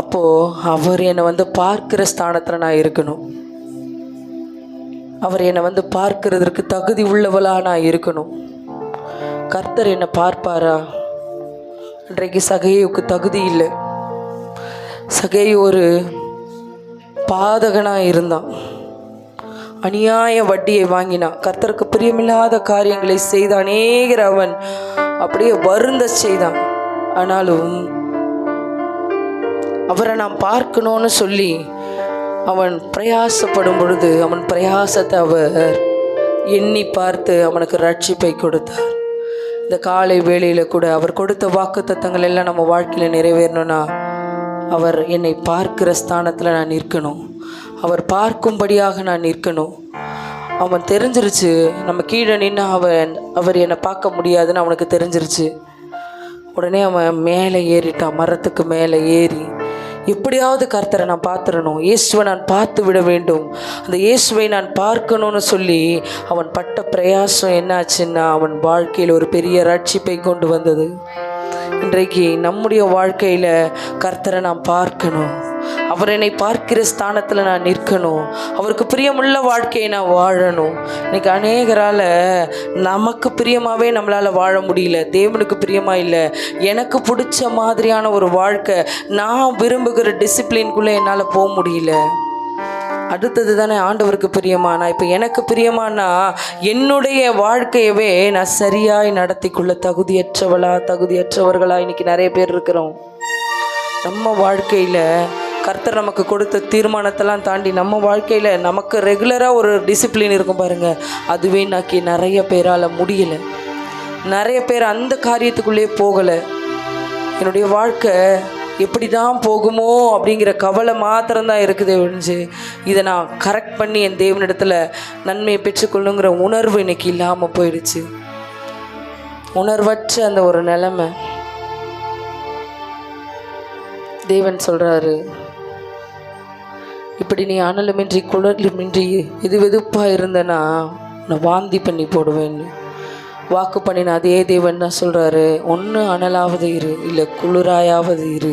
அப்போது அவர் என்னை பார்க்கிற ஸ்தானத்தில் நான் இருக்கணும். அவர் என்னை பார்க்கிறதற்கு தகுதி உள்ளவளாக நான் இருக்கணும். கர்த்தர் என்னை பார்ப்பாரா? இன்றைக்கு சகேயுக்கு தகுதி இல்லை. சகேயு ஒரு பாதகனாக இருந்தான், அநியாய வட்டியை வாங்கினான், கர்த்தருக்கு பிரியமில்லாத காரியங்களை செய்த அநேகர் அவன் அப்படியே வருந்த செய்தான். ஆனாலும் அவரை நாம் பார்க்கணும்னு சொல்லி அவன் பிரயாசப்படும் பொழுது அவன் பிரயாசத்தை அவர் எண்ணி பார்த்து அவனுக்கு ரட்சிப்பை கொடுத்தார். இந்த காலை வேளையில் கூட அவர் கொடுத்த வாக்கு தத்தங்கள் எல்லாம் நம்ம வாழ்க்கையில் நிறைவேறணும்னா அவர் என்னை பார்க்கிற ஸ்தானத்தில் நான் நிற்கணும். அவர் பார்க்கும்படியாக நான் நிற்கணும். அவன் தெரிஞ்சிருச்சு, நம்ம கீழே நின்று அவர் என்னை பார்க்க முடியாதுன்னு அவனுக்கு தெரிஞ்சிருச்சு. உடனே அவன் மேலே ஏறிட்டான், மரத்துக்கு மேலே ஏறி எப்படியாவது கர்த்தரை நான் பார்த்துடணும், இயேசுவை நான் பார்த்து விட வேண்டும், அந்த இயேசுவை நான் பார்க்கணும்னு சொல்லி அவன் பட்ட பிரயாசம் என்னாச்சுன்னா அவன் வாழ்க்கையில் ஒரு பெரிய ரட்சிப்பை கொண்டு வந்தது. இன்றைக்கு நம்முடைய வாழ்க்கையில் கர்த்தரை நான் பார்க்கணும், அவர் என்னை பார்க்கிற ஸ்தானத்தில் நான் நிற்கணும், அவருக்கு பிரியமுள்ள வாழ்க்கையை நான் வாழணும். இன்னைக்கு அநேகரால் நமக்கு பிரியமாகவே நம்மளால் வாழ முடியல, தேவனுக்கு பிரியமாக இல்லை. எனக்கு பிடிச்ச மாதிரியான ஒரு வாழ்க்கை, நான் விரும்புகிற டிசிப்ளின்குள்ளே என்னால் போக முடியல. அடுத்தது தானே ஆண்டவருக்கு பிரியமானா. இப்போ எனக்கு பிரியமானா என்னுடைய வாழ்க்கையவே நான் சரியாய் நடத்திக்குள்ள தகுதியற்றவர்களா இன்னைக்கு நிறைய பேர் இருக்கிறோம். நம்ம வாழ்க்கையில் கர்த்தர் நமக்கு கொடுத்த தீர்மானத்தெல்லாம் தாண்டி நம்ம வாழ்க்கையில் நமக்கு ரெகுலராக ஒரு டிசிப்ளின் இருக்கும் பாருங்கள், அதுவே நாக்கி நிறைய பேரால் முடியலை. நிறைய பேர் அந்த காரியத்துக்குள்ளே போகலை. என்னுடைய வாழ்க்கை எப்படி தான் போகுமோ அப்படிங்கிற கவலை மாத்திரம்தான் இருக்குது ஒழிஞ்சு இதை நான் கரெக்ட் பண்ணி என் தேவனிடத்தில் நன்மையை பெற்றுக்கொள்ளுங்கிற உணர்வு இன்னைக்கு இல்லாமல் போயிடுச்சு. உணர்வற்ற அந்த ஒரு நிலைமை. தேவன் சொல்கிறாரு, இப்படி நீ அனலுமின்றி குழலுமின்றி வெதுப்பாக இருந்தனா நான் வாந்தி பண்ணி போடுவேன்னு. வாக்கு பண்ணின அதே தேவன் தான் சொல்கிறாரு, ஒன்று அனலாவது இரு, இல்லை குளிராயாவது இரு.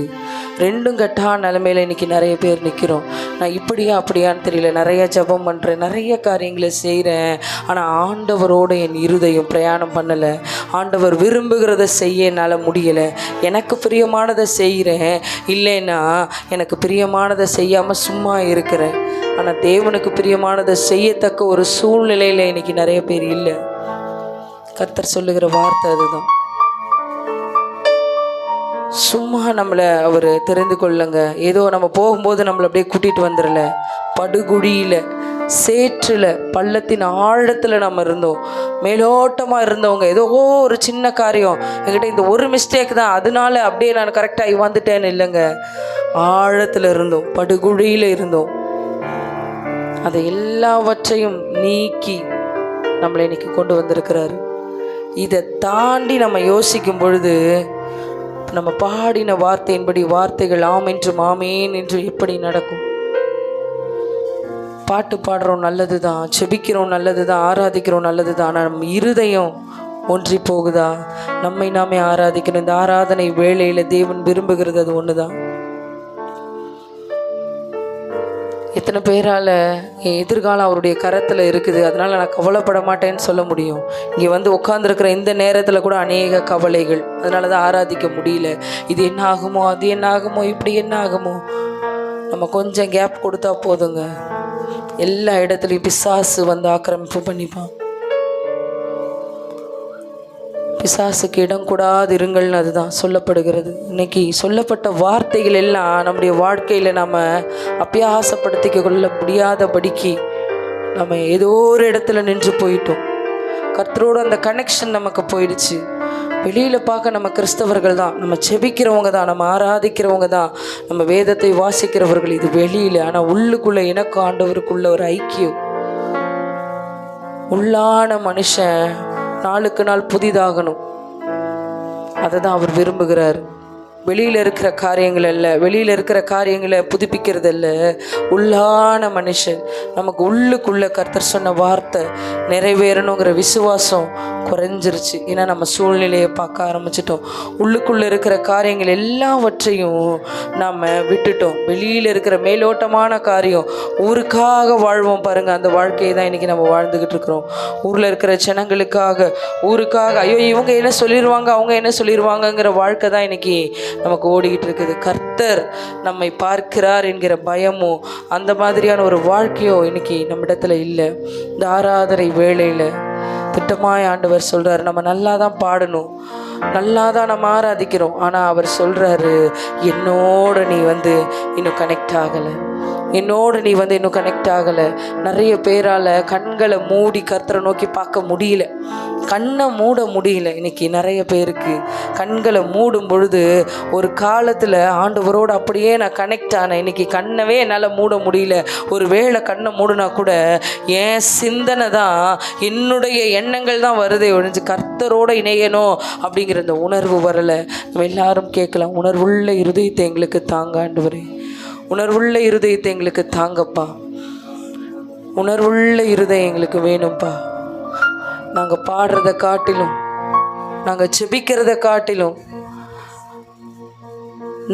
ரெண்டும் கெட்டா நிலமையில இன்றைக்கி நிறைய பேர் நிற்கிறோம். நான் இப்படியா அப்படியான்னு தெரியல, நிறைய ஜெபம் பண்ணுறேன், நிறைய காரியங்களை செய்கிறேன், ஆனால் ஆண்டவரோடு என் இருதயம் பிரயாணம் பண்ணலை. ஆண்டவர் விரும்புகிறத செய்ய என்னால் முடியலை. எனக்கு பிரியமானதை செய்கிறேன், இல்லைன்னா எனக்கு பிரியமானதை செய்யாமல் சும்மா இருக்கிறேன். ஆனால் தேவனுக்கு பிரியமானதை செய்யத்தக்க ஒரு சூழ்நிலையில் இன்றைக்கி நிறைய பேர் இல்லை. கர்த்தர் சொல்லுகிற வார்த்தை அதுதான். சும்மா நம்மளை அவர் தெரிந்து கொள்ளுங்க. ஏதோ நம்ம போகும்போது நம்மளை அப்படியே கூட்டிகிட்டு வந்துடல. படுகுழியில், சேற்றில், பள்ளத்தின் ஆழத்தில் நம்ம இருந்தோம். மேலோட்டமாக இருந்தவங்க ஏதோ ஒரு சின்ன காரியம் என்கிட்ட இந்த ஒரு மிஸ்டேக் தான், அதனால அப்படியே நான் கரெக்டாகி வந்துட்டேன்னு இல்லைங்க. ஆழத்தில் இருந்தோம், படுகுழியில் இருந்தோம். அதை எல்லாவற்றையும் நீக்கி நம்மளை இன்னைக்கு கொண்டு வந்திருக்கிறாரு. இதை தாண்டி நம்ம யோசிக்கும் பொழுது நம்ம பாடின வார்த்தையின்படி வார்த்தைகள் ஆம் என்றும் ஆமேன் என்று எப்படி நடக்கும்? பாட்டு பாடுறோம் நல்லது தான், செபிக்கிறோம் நல்லது தான், ஆராதிக்கிறோம் நல்லது தான். ஆனால் நம்ம இருதயம் ஒன்றி போகுதா? நம்மை நாமே ஆராதிக்கணும். இந்த ஆராதனை வேளையில் தேவன் விரும்புகிறது அது ஒன்று தான். எத்தனை பேரால் என் எதிர்காலம் அவருடைய கரத்தில் இருக்குது, அதனால் நான் கவலைப்பட மாட்டேன்னு சொல்ல முடியும்? இங்கே வந்து உட்காந்துருக்கிற இந்த நேரத்தில் கூட அநேக கவலைகள், அதனால தான் ஆராதிக்க முடியல. இது என்ன ஆகுமோ, அது என்ன ஆகுமோ, இப்படி என்ன ஆகுமோ? நம்ம கொஞ்சம் கேப் கொடுத்தா போதுங்க, எல்லா இடத்துலையும் பிசாசு வந்து ஆக்கிரமிப்பு பண்ணிப்பான். பிசாசுக்கு இடம் கூடாது இருங்கள்னு அதுதான் சொல்லப்படுகிறது. இன்னைக்கு சொல்லப்பட்ட வார்த்தைகள் எல்லாம் நம்முடைய வாழ்க்கையில் நம்ம அபியாசப்படுத்திக்க கொள்ள முடியாதபடிக்கு நம்ம ஏதோ ஒரு இடத்துல நின்று போயிட்டோம். கர்த்தரோட அந்த கனெக்ஷன் நமக்கு போயிடுச்சு. வெளியில் பார்க்க நம்ம கிறிஸ்தவர்கள் தான், நம்ம செபிக்கிறவங்க தான், நம்ம ஆராதிக்கிறவங்க தான், நம்ம வேதத்தை வாசிக்கிறவர்கள், இது வெளியில். ஆனால் உள்ளுக்குள்ளே எனக்கு ஆண்டவருக்குள்ள ஒரு ஐக்கியம். உள்ளான மனுஷன் நாளுக்கு நாள் புதிதாகணும். அதை தான் அவர் விரும்புகிறார். வெளியில் இருக்கிற காரியங்கள் அல்ல, வெளியில் இருக்கிற காரியங்களை புதுப்பிக்கிறது அல்ல. உள்ளான மனுஷன், நமக்கு உள்ளுக்குள்ளே கர்த்தர் சொன்ன வார்த்தை நிறைவேறணுங்கிற விசுவாசம் குறைஞ்சிருச்சு. ஏன்னா நம்ம சூழ்நிலையை பார்க்க ஆரம்பிச்சிட்டோம். உள்ளுக்குள்ளே இருக்கிற காரியங்கள் எல்லாவற்றையும் நாம் விட்டுட்டோம். வெளியில் இருக்கிற மேலோட்டமான காரியம், ஊருக்காக வாழ்வோம் பாருங்கள், அந்த வாழ்க்கையை தான் இன்றைக்கி நம்ம வாழ்ந்துக்கிட்டு இருக்கிறோம். ஊரில் இருக்கிற ஜனங்களுக்காக, ஊருக்காக, ஐயோ இவங்க என்ன சொல்லிடுவாங்க, அவங்க என்ன சொல்லிடுவாங்கங்கிற வாழ்க்கை தான் இன்றைக்கி நமக்கு ஓடிக்கிட்டு இருக்குது. கர்த்தர் நம்மை பார்க்கிறார் என்கிற பயமோ, அந்த மாதிரியான ஒரு வாழ்க்கையோ இன்னைக்கு நம்மிடத்துல இல்லை. இந்த ஆராதனை வேளையில் திட்டமாய் ஆண்டவர் சொல்கிறார், நம்ம நல்லா தான் பாடணும், நல்லா தான் நம்ம ஆராதிக்கிறோம். ஆனால் அவர் சொல்கிறாரு, என்னோட நீ வந்து இன்னும் கனெக்ட் ஆகலை, என்னோடு நீ வந்து இன்னும் கனெக்ட் ஆகலை. நிறைய பேரால் கண்களை மூடி கர்த்தரை நோக்கி பார்க்க முடியல, கண்ணை மூட முடியல. இன்னைக்கு நிறைய பேருக்கு கண்களை மூடும் பொழுது, ஒரு காலத்தில் ஆண்டவரோடு அப்படியே நான் கனெக்ட் ஆனேன், இன்னைக்கு கண்ணவே என்னால் மூட முடியல. ஒரு வேளை கண்ணை மூடினா கூட என் சிந்தனை தான், என்னுடைய எண்ணங்கள் தான் வருதே ஒழிஞ்சு கர்த்தரோடு இணையணும் அப்படிங்கிற இந்த உணர்வு வரலை. நம்ம எல்லாரும் கேட்கலாம், உணர்வுள்ள இருதயத்தை எங்களுக்கு தாங்க ஆண்டவரே, உணர்வுள்ள இருதயத்தை எங்களுக்கு தாங்கப்பா, உணர்வுள்ள இருதயம் எங்களுக்கு வேணும்ப்பா. நாங்கள் பாடுறதை காட்டிலும், நாங்கள் செபிக்கிறத காட்டிலும்,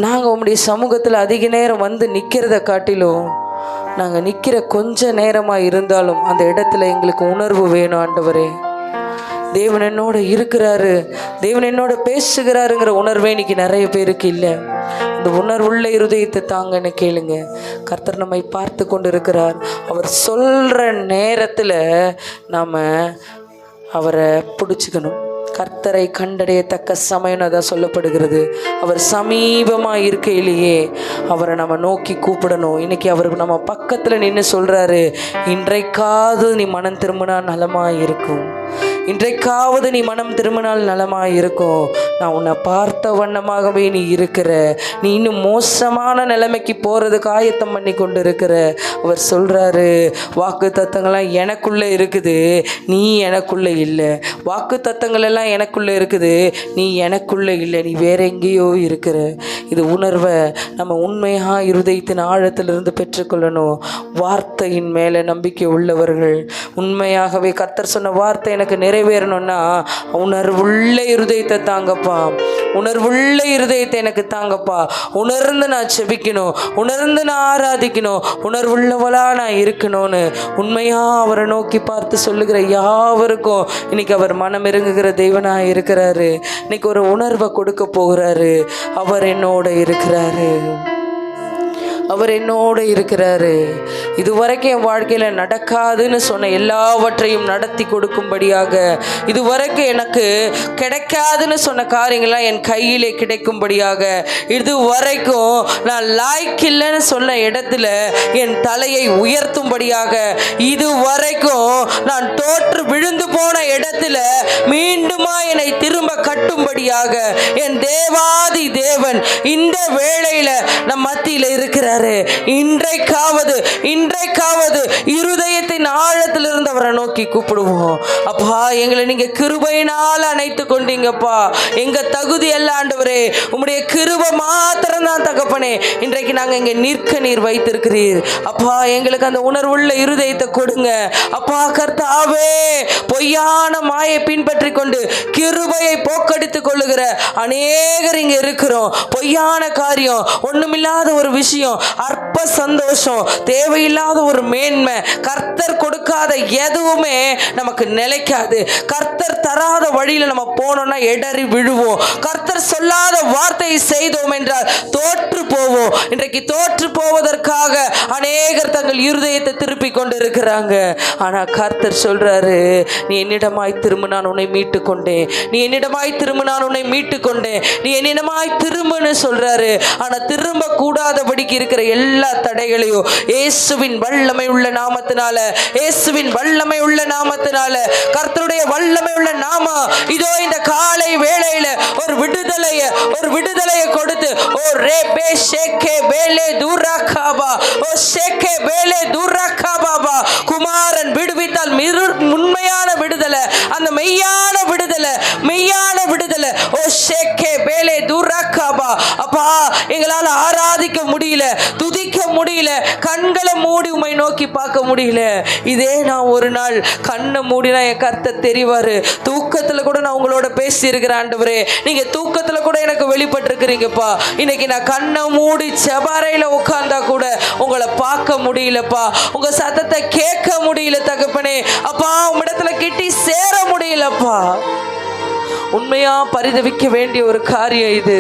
நாங்கள் உம்முடைய சமூகத்தில் அதிக நேரம் வந்து நிற்கிறத காட்டிலும், நாங்கள் நிற்கிற கொஞ்ச நேரமாக இருந்தாலும் அந்த இடத்துல எங்களுக்கு உணர்வு வேணும் ஆண்டவரே. தேவன் என்னோட இருக்கிறாரு, தேவன் என்னோட பேசுகிறாருங்கிற உணர்வே இன்னைக்கு நிறைய பேருக்கு இல்லை. இந்த உணர்வுள்ள இருதயத்தை தாங்கன்னு கேளுங்க. கர்த்தர் நம்மை பார்த்து கொண்டு இருக்கிறார். அவர் சொல்கிற நேரத்தில் நாம் அவரை பிடிச்சிக்கணும். கர்த்தரை கண்டடையத்தக்க சமயம் தான் சொல்லப்படுகிறது. அவர் சமீபமாக இருக்கையிலேயே அவரை நம்ம நோக்கி கூப்பிடணும். இன்றைக்கி அவருக்கு நம்ம பக்கத்தில் நின்று சொல்கிறாரு, இன்றைக்காவது நீ மனம் திரும்பினா நலமாக இருக்கும், இன்றைக்காவது நீ மனம் திரும்பினால் நலமாக இருக்கும். நான் உன்னை பார்த்த வண்ணமாகவே நீ இருக்கிற, நீ இன்னும் மோசமான நிலைமைக்கு போகிறதுக்கு ஆயத்தம் பண்ணி கொண்டு இருக்கிற. அவர் சொல்கிறாரு, வாக்கு தத்தங்கள்லாம் எனக்குள்ளே இருக்குது, நீ எனக்குள்ளே இல்லை. வாக்கு தத்தங்கள் எல்லாம் எனக்குள்ளே இருக்குது, நீ எனக்குள்ளே இல்லை, நீ வேற எங்கேயோ இருக்கிற. இது உணர்வை நம்ம உண்மையாக இருதயத்தின் ஆழத்திலிருந்து பெற்றுக்கொள்ளணும். வார்த்தையின் மேலே நம்பிக்கை உள்ளவர்கள் உண்மையாகவே கர்த்தர் சொன்ன வார்த்தை எனக்கு நிறைவேறணும்னா உணர்வுள்ள இருதயத்தை தாங்கப்பா, உணர்வுள்ள இருதயத்தை எனக்கு தாங்கப்பா. உணர்ந்து நான் செபிக்கணும், உணர்ந்து நான் ஆராதிக்கணும், உணர்வுள்ளவளா நான் இருக்கணும்னு உண்மையாக அவரை நோக்கி பார்த்து சொல்லுகிற யாவருக்கும் இன்னைக்கு அவர் மனம் இறங்குகிற தெய்வனாக இருக்கிறாரு. இன்னைக்கு ஒரு உணர்வை கொடுக்க போகிறாரு. அவர் என்னோட இருக்கிறாரு, அவர் என்னோடு இருக்கிறாரு. இதுவரைக்கும் என் வாழ்க்கையில் நடக்காதுன்னு சொன்ன எல்லாவற்றையும் நடத்தி கொடுக்கும்படியாக, இதுவரைக்கும் எனக்கு கிடைக்காதுன்னு சொன்ன காரியங்கள்லாம் என் கையிலே கிடைக்கும்படியாக, இதுவரைக்கும் நான் லாய்க்கில்லைன்னு சொன்ன இடத்துல என் தலையை உயர்த்தும்படியாக, இதுவரைக்கும் நான் தோற்று விழுந்து போன இடத்துல மீண்டுமா என்னை திரும்ப கட்டும்படியாக என் தேவாதி தேவன் இந்த வேளையில நம் மத்தியில் இருக்கிறார். இன்றைக்காவது இருதயத்தின் ஆழத்திலிருந்து அவரை நோக்கி கூப்பிடுவோம். அப்பா, எங்களை நீங்க கிருபையினால் அணைத்து கொண்டீங்கப்பா. எங்க தகுதி அல்ல ஆண்டவரே, உம்முடைய கிருபை மாத்திரம் தான் தகப்பனே இன்றைக்கு நாங்க இங்க நிற்க நீர் வைத்திருக்கிறீர். அப்பா, எங்களுக்கு அந்த உணர்வுள்ள இருதயத்தை கொடுங்க. அப்பா கர்த்தாவே, பொய்யான மாயை பின்பற்றி கொண்டு கிருபையை போக்கடித்துக் கொள்ளுகிற அநேகர் இங்க இருக்கிறோம். பொய்யான காரியம், ஒண்ணுமில்லாத ஒரு விஷயம், அற்ப சந்தோஷம், தேவையில்லாத ஒரு மேன்மை, கர்த்தர் கொடுக்காத எதுவுமே நமக்கு நிலைக்காது. கர்த்தர் தராத வழியில நம்ம போனோம்னா இடறி விழுவோம். கர்த்தர் சொல்லாத வார்த்தையை செய்தோம் என்றால் தோற்று போவோம். இன்றைக்கு தோற்று போவதற்காக அநேகர் தங்கள் இருதயத்தை திருப்பி கொண்டு இருக்கிறாங்க. ஆனா கர்த்தர் சொல்றாரு, நீ என்னிடமாய் திரும்ப, நான் உன்னை மீட்டு கொண்டேன். நீ என்னிடமாய் திரும்ப, நான் உன்னை மீட்டு கொண்டேன். நீ என்னிடமாய் திரும்பன்னு சொல்றாரு. ஆனா திரும்ப கூடாதபடிக்கு இருக்கிற எல்லா தடைகளையும் இயேசுவின் வல்லமை உள்ள நாமத்தினால, இயேசுவின் வல்லமை உள்ள நாமத்தினால, கர்த்தருடைய வல்லமை உள்ள நாமம் இதோ இந்த காலை வேளையில ஒரு விடுதலையை கொடுத்து, ஓ ரேபே ஷேகே பேலே துரகாபா, ஓ ஷேகே பேலே துரகாபா, குமாரன் விடுவித்தால் உண்மையான விடுதலை, அந்த மெய்யான விடுதலை, ஓ ஷேகே பேலே துரகாபா. அப்பா, எங்களால் ஆராதிக்க முடியல, துதிக்க முடியல, கண்களை மூடி உம்மை நோக்கி பார்க்க முடியல. இதே நான் ஒரு நாள் கண்ணை மூடினா என் கர்த்தர் தெரிவாரு. தூக்கத்துல கூட நான் உங்களோட பேசி இருக்கிறேன் ஆண்டவரே, நீங்க தூக்கத்துல கூட எனக்கு வெளிப்பட்டு இருக்கிறீங்கப்பா. இன்னைக்கு நான் கண்ணை மூடி செபாரையில உட்கார்ந்தா கூட உங்களை பார்க்க முடியலப்பா, உங்க சத்தத்தை கேட்க முடியல தகப்பனே. அப்பா, உம்மிடத்துல கிட்டி சேர முடியலப்பா. உண்மையா பரிதவிக்க வேண்டிய ஒரு காரியம் இது.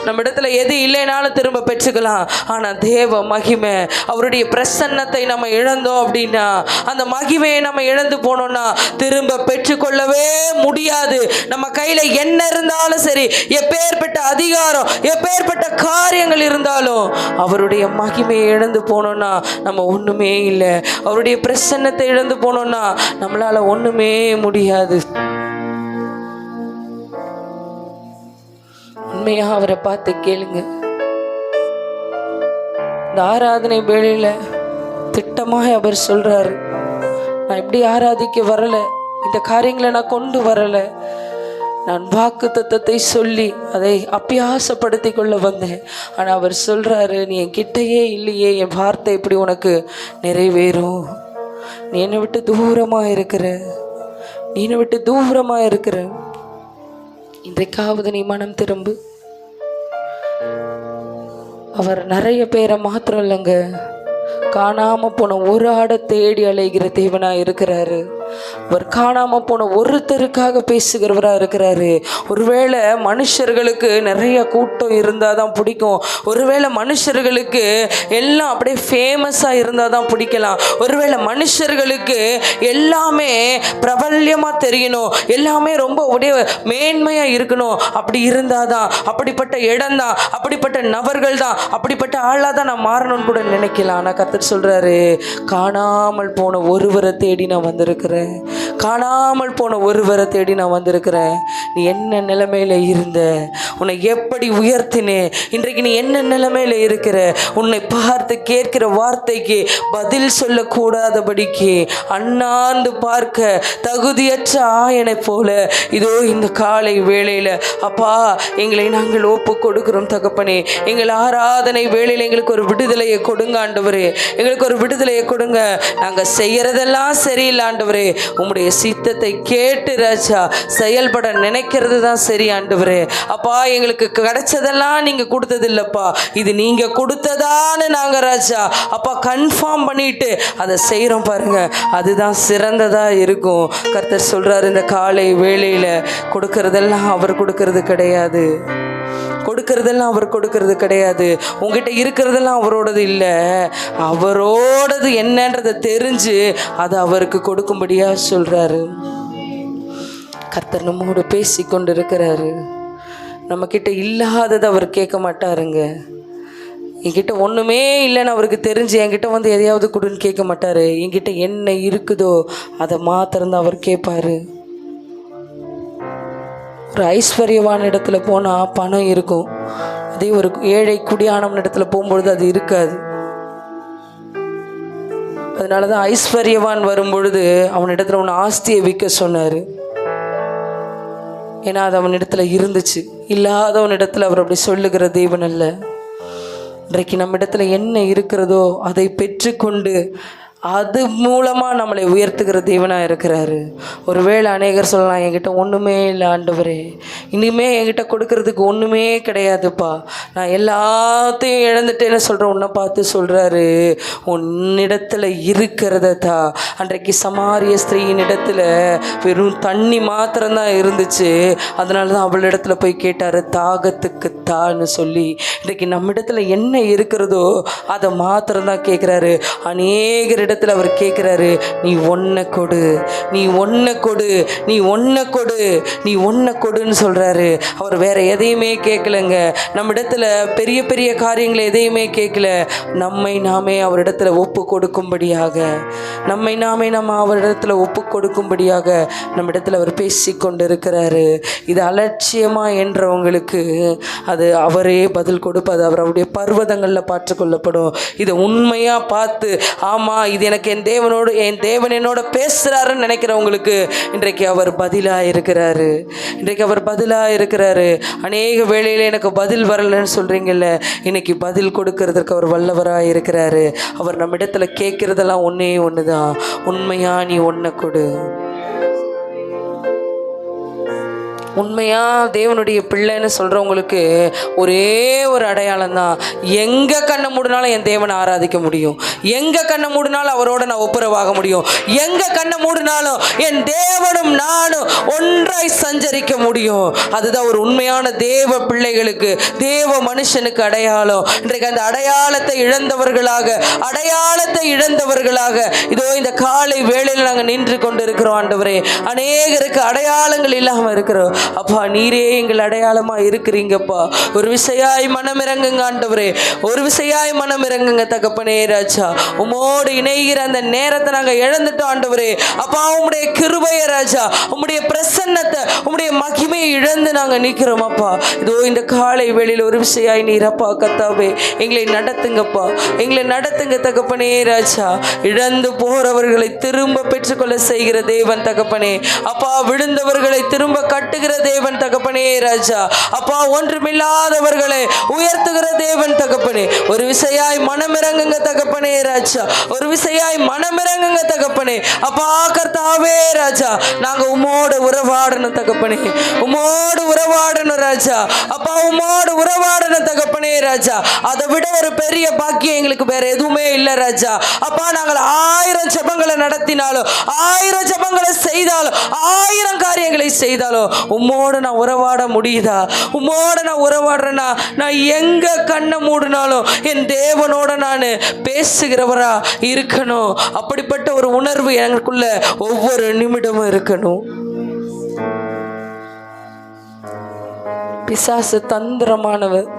நம்ம இடத்துல எது இல்லைனாலும் திரும்ப பெற்றுக்கலாம். ஆனா தேவ மகிமை, அவருடைய பிரசன்னத்தை நம்ம இழந்தோம் அப்படின்னா, அந்த மகிமையை நம்ம இழந்து போனோம்னா திரும்ப பெற்றுக்கொள்ளவே முடியாது. நம்ம கையில என்ன இருந்தாலும் சரி, எப்பேற்பட்ட அதிகாரம், எப்பேற்பட்ட காரியங்கள் இருந்தாலும், அவருடைய மகிமையை இழந்து போனோம்னா நம்ம ஒண்ணுமே இல்லை. அவருடைய பிரசன்னத்தை இழந்து போனோம்னா நம்மளால ஒண்ணுமே முடியாது. உண்மையாக அவரை பார்த்து கேளுங்க. இந்த ஆராதனை வேளையில திட்டமாக அவர் சொல்றாரு, நான் இப்படி ஆராதிக்க வரல, இந்த காரியங்களை நான் கொண்டு வரல, நான் வாக்கு தத்தத்தை சொல்லி அதை அபியாசப்படுத்தி கொள்ள வந்தேன். ஆனா அவர் சொல்றாரு, நீ என் கிட்டையே இல்லையே, என் வார்த்தை எப்படி உனக்கு நிறைவேறும்? நீ என்னை விட்டு தூரமா இருக்கிற, இன்றைக்காவது நீ மனம் திரும்பு. அவர் நிறைய பேரை மாத்திரம் இல்லைங்க, காணாம போன ஒரு ஆடை தேடி அலைகிற தேவனா இருக்கிறாரு. அவர் காணாம போன ஒருத்தருக்காக பேசுகிறவரா இருக்கிறாரு. ஒருவேளை மனுஷர்களுக்கு நிறைய கூட்டம் இருந்தாதான் பிடிக்கும், ஒருவேளை மனுஷர்களுக்கு எல்லாம் அப்படியே ஃபேமஸா இருந்தாதான் பிடிக்கலாம், ஒருவேளை மனுஷர்களுக்கு எல்லாமே பிரபல்யமா தெரியணும், எல்லாமே ரொம்ப அப்படியே மேன்மையா இருக்கணும், அப்படி இருந்தாதான், அப்படிப்பட்ட இடம் தான், அப்படிப்பட்ட நபர்கள் தான், அப்படிப்பட்ட ஆளா தான் நான் மாறணும்னு கூட நினைக்கலாம். ஆனா கர்த்தர் சொல்றாரு, காணாமல் போன ஒருவரை தேடி நான் வந்திருக்கிறேன், காணாமல் போன ஒருவரை தேடி நான் வந்திருக்கிறேன். நீ என்ன நிலைமையில இருந்த, உன்னை எப்படி உயர்த்தினேன், இன்றைக்கு நீ என்ன நிலைமையில் இருக்கிற, உன்னை பார்த்து கேட்கிற வார்த்தைக்கு பதில் சொல்லக்கூடாதபடிக்கு அண்ணாந்து பார்க்க தகுதியற்ற ஆயனை போல இதோ இந்த காலை வேளையில் அப்பா எங்களை நாங்கள் ஒப்பு கொடுக்கிறோம் தகப்பனே. எங்கள் ஆராதனை வேளையில் எங்களுக்கு ஒரு விடுதலையை கொடுங்க ஆண்டவரே, எங்களுக்கு ஒரு விடுதலையை கொடுங்க. நாங்கள் செய்யறதெல்லாம் சரியில்லை ஆண்டவரே, உம்முடைய சித்தத்தை கேட்டு ராஜா செயல்பட நினைக்கிறது தான் சரி ஆண்டவரே. அப்பா எங்களுக்கு கிடைச்சதெல்லாம் நீங்க கொடுத்தது இல்லப்பா, இது நீங்க கொடுத்ததான்னு நாங்க ராஜா அப்பா கன்ஃபார்ம் பண்ணிட்டு அதை செய்யறோம் பாருங்க, அதுதான் சிறந்ததா இருக்கும். கர்த்தர் சொல்றாரு இந்த காலை வேளையில கொடுக்கறதெல்லாம் அவர் கொடுக்கறது கிடையாது, கொடுக்கறதெல்லாம் அவர் கொடுக்கறது கிடையாது. உங்ககிட்ட இருக்கிறதெல்லாம் அவரோடது இல்லை, அவரோடது என்னன்றதை தெரிஞ்சு அதை அவருக்கு கொடுக்கும்படியா சொல்றாரு. கர்த்தர் நம்மோடு பேசி கொண்டு இருக்கிறாரு. நம்மக்கிட்ட இல்லாததை அவர் கேட்க மாட்டாருங்க. என்கிட்ட ஒன்றுமே இல்லைன்னு அவருக்கு தெரிஞ்சு என்கிட்ட வந்து எதையாவது கொடுன்னு கேட்க மாட்டார். என்கிட்ட என்ன இருக்குதோ அதை மாத்திரம்தான் அவர் கேட்பார். ஒரு ஐஸ்வர்யவான இடத்துல போனால் பணம் இருக்கும், அதே ஒரு ஏழை குடியானவன் இடத்துல போகும்பொழுது அது இருக்காது. அதனால தான் ஐஸ்வர்யவான் வரும்பொழுது அவனிடத்துல ஒன்று ஆஸ்தியை விற்க சொன்னார். ஏன்னா அது அவனிடத்துல இருந்துச்சு. இல்லாதவனிடத்துல அவர் அப்படி சொல்லுகிற தேவன் அல்ல. இன்றைக்கு நம்மிடத்துல என்ன இருக்கிறதோ அதை பெற்றுக்கொண்டு அது மூலமாக நம்மளை உயர்த்துகிற தேவனாக இருக்கிறாரு. ஒருவேளை அநேகர் சொல்லலாம், என்கிட்ட ஒன்றுமே இல்லை ஆண்டவரே, இனிமேல் என்கிட்ட கொடுக்கறதுக்கு ஒன்றுமே கிடையாதுப்பா, நான் எல்லாத்தையும் இழந்துட்டேன்னு சொல்கிறேன். உன்னை பார்த்து சொல்கிறாரு, உன்னிடத்தில் இருக்கிறத தான். அன்றைக்கு சமாரிய ஸ்திரீயின் இடத்துல வெறும் தண்ணி மாத்திரம்தான் இருந்துச்சு, அதனால தான் அவளிடத்துல போய் கேட்டார், தாகத்துக்கு தான்னு சொல்லி. இன்றைக்கு நம்மிடத்துல என்ன இருக்கிறதோ அதை மாத்திரம்தான் கேட்குறாரு. அநேகர் இடத்துல அவர் கேட்கிறாரு, நீ ஒன்ன கொடு, நீ ஒன்ன கொடு, நீ ஒன்ன கொடு, நீ ஒன்ன கொடுன்னு சொல்றாரு. அவர் வேற எதையுமே கேட்கலங்க. நம்ம இடத்துல பெரிய பெரிய காரியங்களை எதையுமே கேட்கல. நம்மை நாமே அவரிடத்துல ஒப்பு கொடுக்கும்படியாக, நம்மை நாமே நம்ம அவரிடத்துல ஒப்பு கொடுக்கும்படியாக நம்ம இடத்துல அவர் பேசி கொண்டு இருக்கிறாரு. இது அலட்சியமா என்றவங்களுக்கு அது அவரே பதில் கொடுப்பது. அவர் அவருடைய பர்வதங்களில் பார்த்து கொள்ளப்படும். இதை உண்மையா பார்த்து ஆமா இது எனக்கு என் தேவன் என்னோட பேசுறாருன்னு நினைக்கிறவங்களுக்கு இன்றைக்கு அவர் பதிலாக இருக்கிறாரு. இன்றைக்கு அவர் பதிலாக இருக்கிறாரு. அநேக வேளையில் எனக்கு பதில் வரலன்னு சொல்றீங்கல்ல, இன்னைக்கு பதில் கொடுக்கறதுக்கு அவர் வல்லவராக இருக்கிறாரு. அவர் நம்ம இடத்துல கேட்கறதெல்லாம் ஒன்னே ஒண்ணுதான், உண்மையா நீ ஒன்ன கொடு. உண்மையா தேவனுடைய பிள்ளைன்னு சொல்றவங்களுக்கு ஒரே ஒரு அடையாளம் தான், எங்க கண்ணை மூடினாலும் என் தேவனை ஆராதிக்க முடியும், எங்க கண்ணை மூடினாலும் அவரோட நான் ஒப்புரவாக முடியும், எங்க கண்ணை மூடினாலும் என் தேவனும் நானும் ஒன்றாய் சஞ்சரிக்க முடியும். அதுதான் ஒரு உண்மையான தேவ பிள்ளைகளுக்கு, தேவ மனுஷனுக்கு அடையாளம். இன்றைக்கு அந்த அடையாளத்தை இழந்தவர்களாக இதோ இந்த காலை வேளையில் நாங்கள் நின்று கொண்டு இருக்கிறோம். ஆண்டவரே, அநேகருக்கு அடையாளங்கள் இல்லாமல் இருக்கிறோம். அப்பா, நீரே எங்கள் அடையாளமா இருக்கிறீங்கப்பா. ஒரு விசையாய் மனம் இறங்குங்க ஆண்டவரே, ஒரு விசையாய் மனம் இறங்குங்க தகப்பனே ராஜா. உமோடு இணைகிற அந்த நேரத்தை நாங்கள் இழந்துட்டோம் ஆண்டவரே. அப்பா, உம்முடைய கிருபையை ராஜா, உம்முடைய பிரசன்னத்தை, உம்முடைய மகிமையை இழந்து நாங்கள் நிற்கிறோம் அப்பா. இதோ இந்த காலை வேளையில் ஒரு விசையாய் நீரப்பா கத்தாவே எங்களை நடத்துங்கப்பா, எங்களை நடத்துங்க தகப்பனே ராஜா. இழந்து போறவர்களை திரும்ப பெற்றுக்கொள்ள செய்கிற தேவன் தகப்பனே. அப்பா, விழுந்தவர்களை திரும்ப கட்டுகிற தேவன் தகப்பனே ராஜா. அப்பா, ஒன்றுமில்லாதவர்களை உயர்த்துகிற தேவன் தகப்பனே. ஒரு விசையாய் மனமிறங்குங்க தகப்பனே ராஜா, ஒரு விசையாய் மனமிறங்குங்க தகப்பனே. அப்பா கர்த்தாவே ராஜா, நாங்க உம்மோடு உறவாடணும் தகப்பனே, உம்மோடு உறவாடணும் ராஜா. அப்பா, உம்மோடு உறவாடணும் தகப்பனே ராஜா. அதை விட ஒரு பெரிய பாக்கியம் எங்களுக்கு வேற எதுவுமே இல்லை ராஜா. அப்பா, நாங்கள் 1000 ஜெபங்களை நடத்தினாலும், 1000 ஜெபங்களை செய்தாலும், 1000 காரியங்களை செய்தாலும் உம்மோடு நான் உறவாட முடியுதா? உம்மோடு நான் உறவாடுறேன்னா நான் எங்க கண்ணை மூடினாலும் என் தேவனோட நான் பேசுகிறவரா இருக்கணும். அப்படிப்பட்ட ஒரு உணர்வு எனக்குள்ள ஒவ்வொரு நிமிடமும் இருக்கணும். பிசாசு தந்திரமானவர்.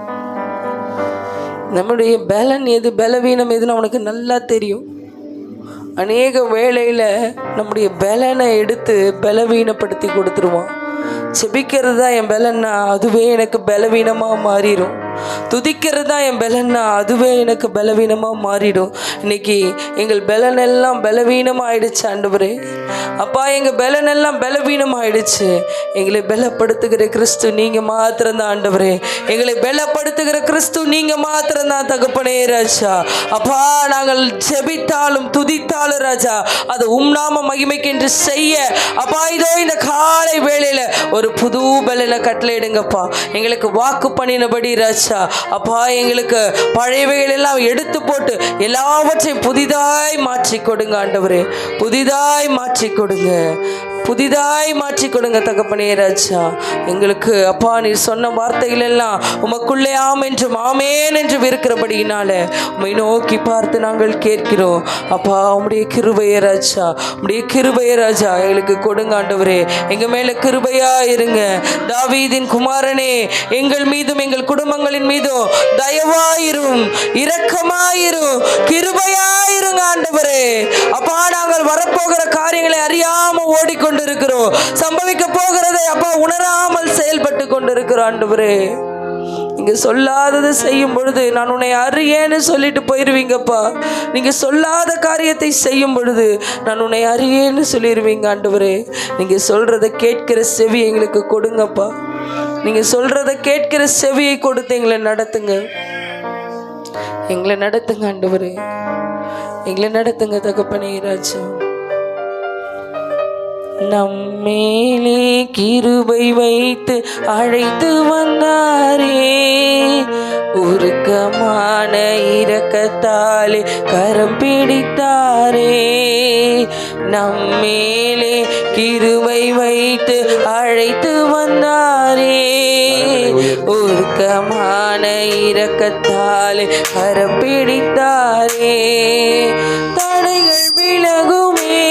நம்முடைய பலன் எது, பலவீனம் எதுன்னு அவனுக்கு நல்லா தெரியும். அநேக வேளையில் நம்முடைய பலனை எடுத்து பலவீனப்படுத்தி கொடுத்துருவான். செபிக்கிறது தான் என் பலன்னா அதுவே எனக்கு பலவீனமாக மாறிடும். துதிக்கிறது தான் என் பலன்னா அதுவே எனக்கு பலவீனமாக மாறிடும். இன்னைக்கு எங்கள் பலனெல்லாம் பலவீனமாயிடுச்சு ஆண்டவரே. அப்பா, எங்கள் பலனெல்லாம் பலவீனமாயிடுச்சு. எங்களை பலப்படுத்துகிற கிறிஸ்து நீங்கள் மாத்திரம்தான் ஆண்டவரே. எங்களை பலப்படுத்துகிற கிறிஸ்து நீங்கள் மாத்திரம்தான் தகப்பனே ராஜா. அப்பா, நாங்கள் செபித்தாலும் துதித்தாலும் ராஜா அது உம்நாம மகிமைக்கென்று செய்ய அப்பா இதோ இந்த காலை வேளையில் ஒரு புது பலனை கட்டளையிடுங்கப்பா. எங்களுக்கு வாக்கு பண்ணினபடி ராஜா அப்பா எங்களுக்கு பழையவைகள் எல்லாம் எடுத்து போட்டு எல்லாவற்றையும் புதிதாய் மாற்றி கொடுங்க ஆண்டவரே. புதிதாய் மாற்றி கொடுங்க, புதிதாய் மாற்றி கொடுங்க தகப்பனே ராஜா. எங்களுக்கு அப்பா நீர் சொன்ன வார்த்தைகள் எல்லாம் உமக்குள்ளே ஆம் என்றும் ஆமேன் என்றும் இருக்கிறபடியினால உம்மை நோக்கி பார்த்து நாங்கள் கேட்கிறோம். அப்பா உம்முடைய கிருபையே ராஜா, உம்முடைய கிருபையே ராஜா எங்களுக்கு கொடுங்க ஆண்டவரே. எங்க மேல கிருபையா இருங்க. தாவீதின் குமாரனே, எங்கள் மீதும் எங்கள் குடும்பங்களின் மீதும் தயவாயிரும், இரக்கமாயிரும், கிருபையாயிருங்க ஆண்டவரே. அப்பா நாங்கள் வரப்போகிற காரியங்களை அறியாம ஓடிக்கொண்டு இருக்கிறோம், சம்பவிக்க போகிறதை அப்பா உணராமல் செயல்பட்டு கொண்டிருக்கிறோம் ஆண்டவரே. நீங்க சொல்லாததை செய்யும் பொழுது நான் உன்னை அறியேன்னு சொல்லிட்டு போயிருவீங்கப்பா. நீங்க சொல்லாத காரியத்தை செய்யும் பொழுது நான் உன்னை அறியேன்னு சொல்லிடுவீங்க ஆண்டவரே. நீங்க சொல்றதை கேட்கிற செவி எங்களுக்கு கொடுங்கப்பா. நீங்க சொல்றதை கேட்கிற செவியை கொடுத்து எங்களை நடத்துங்க, எங்களை நடத்துங்க ஆண்டவரே, எங்களை நடத்துங்க தகப்பனே ராஜா. நம்மேலே கிருபை வைத்து அழைத்து வந்தாரே, உருக்கமான இரக்கத்தாலே கரம் பிடித்தாரே. நம்மேலே கிருபை வைத்து அழைத்து வந்தாரே, உருக்கமான இரக்கத்தாலே கரம் பிடித்தாரே. தடைகள் விலகுமே,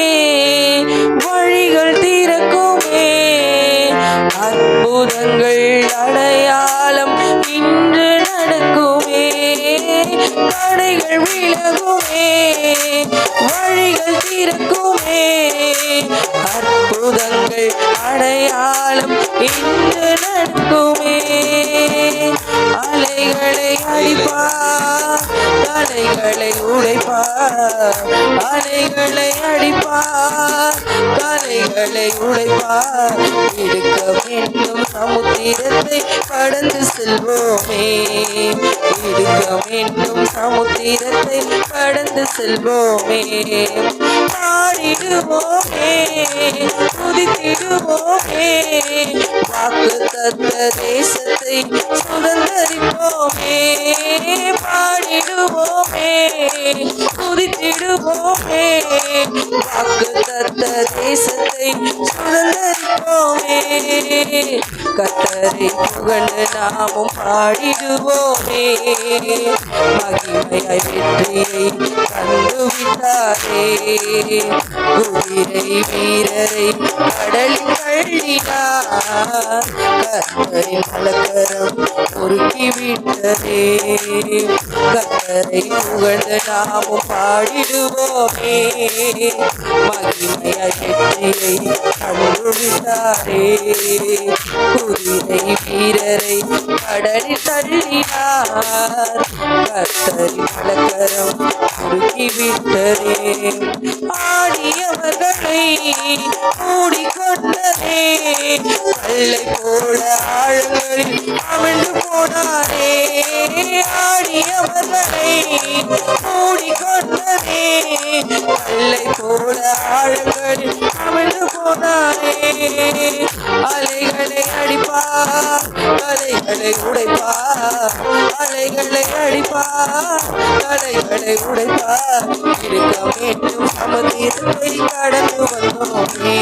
வழிகள் திறக்குமே, அற்புதங்கள் அடையாளம் இன்று நடக்குமே. தடைகள் விலகுமே, வழிகள் திறக்குமே, அற்புதங்கள் அடையாளம் இன்று நடக்குமே. அலைகளை அடிப்பார், தலைகளை உடைப்பார், அலைகளை அடிப்பார், தலைகளை உடைப்பார். இடுக்க வேண்டும் சமுத்திரத்தை கடந்து செல்வோமே, இடுக்க வேண்டும் சமுத்திரத்தை கடந்து செல்வோமே. பாடிடுவோமே, துதித்திடுவோமே, வாக்கு தத்த தேசத்தை சுதந்தரிப்போமே. பாடிடுவோமே, துதித்திடுவோமே, வாக்கு தத்த தேசத்தை சுதந்தரிப்போமே. கர்த்தரை புகழ்ந்து நாமும் பாடிடுவோமே, மகிமையாய் வெற்றியை கண்டுவிட்டாரே. குதிரை வீரரை கடலில் தள்ளினார், கர்த்தரின் வலக்கரம் பொறுக்கிவிட்டதே. கர்த்தரை புகழ்ந்து நாமும் பாடிடுவோமே, மகிமையாய் வெற்றியை கண்டுவிட்டாரே. குதிரை வீரரை கடலில் தள்ளினார், கர்த்தரின் வலக்கரம் பொறுக்கிவிட்டதே. ஆடியவர்களை மூடிக்கொண்டதே, கல்லை போல ஆழங்களில் அமிழ்ந்து போனாரே. ஆடியவர்களை மூடிக்கொண்டதே, கல்லை போல ஆழங்களில் அமிழ்ந்து போனாரே. அலைகளை அடிப்பார், அலைகளை உடைப்பார், அலைகளை அடிப்பார், அலைகளை உடைப்பார். இருக்க வேண்டும் சமுத்திரத்தை கடந்து வந்தோமே,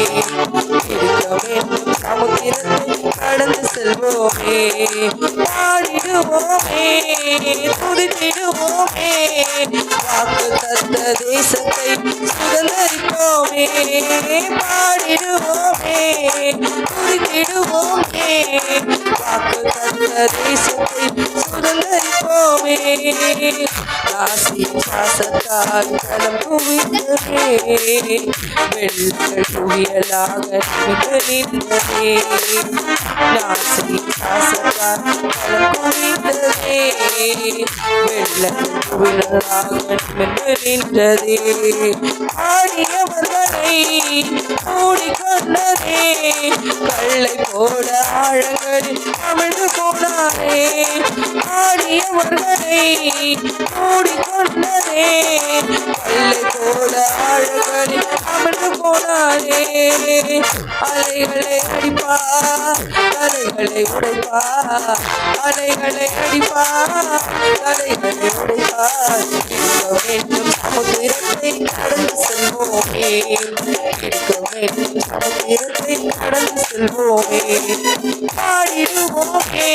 இருக்க வேண்டும் சமுத்திரத்தை கடந்து செல்வோமே. பாடிடுவோமே, துதித்திடுவோமே, வாக்கு தத்த தேசத்தை சுதந்தரிப்போமே. பாடிடுவோமே, துதித்திடுவோமே. வாக்கு தந்த தேசத்தை சுதந்தரிப்போமே. ராசி சாசத்தால் தலம் குவிந்ததே, வெள்ளங்கள் குவியலாக நின்றதே. ராசி சாசத்தால் தலம் குவிந்ததே, வெள்ளங்கள் குவியலாக நின்றதே. ஆடியவர்களை மூடிக்கொண்டதே, கல்லை போல ஆழங்களில் அமிழ்ந்து போனாரே. ஆடியவர்களை மூடிக்கொண்டதே, கல்லை போல ஆழங்களில் அமிழ்ந்து போனாரே. அலைகளை அடிப்பார், அலைகளை உடைப்பார், அலைகளை அடிப்பார், அலைகளை உடைப்பார். இருக்க வேண்டும் சமுத்திரத்தை கடந்து செல்வோமே, இருக்க வேண்டும் சமுத்திரத்தை கடந்து செல்வோமே. பாடிடுவோமே,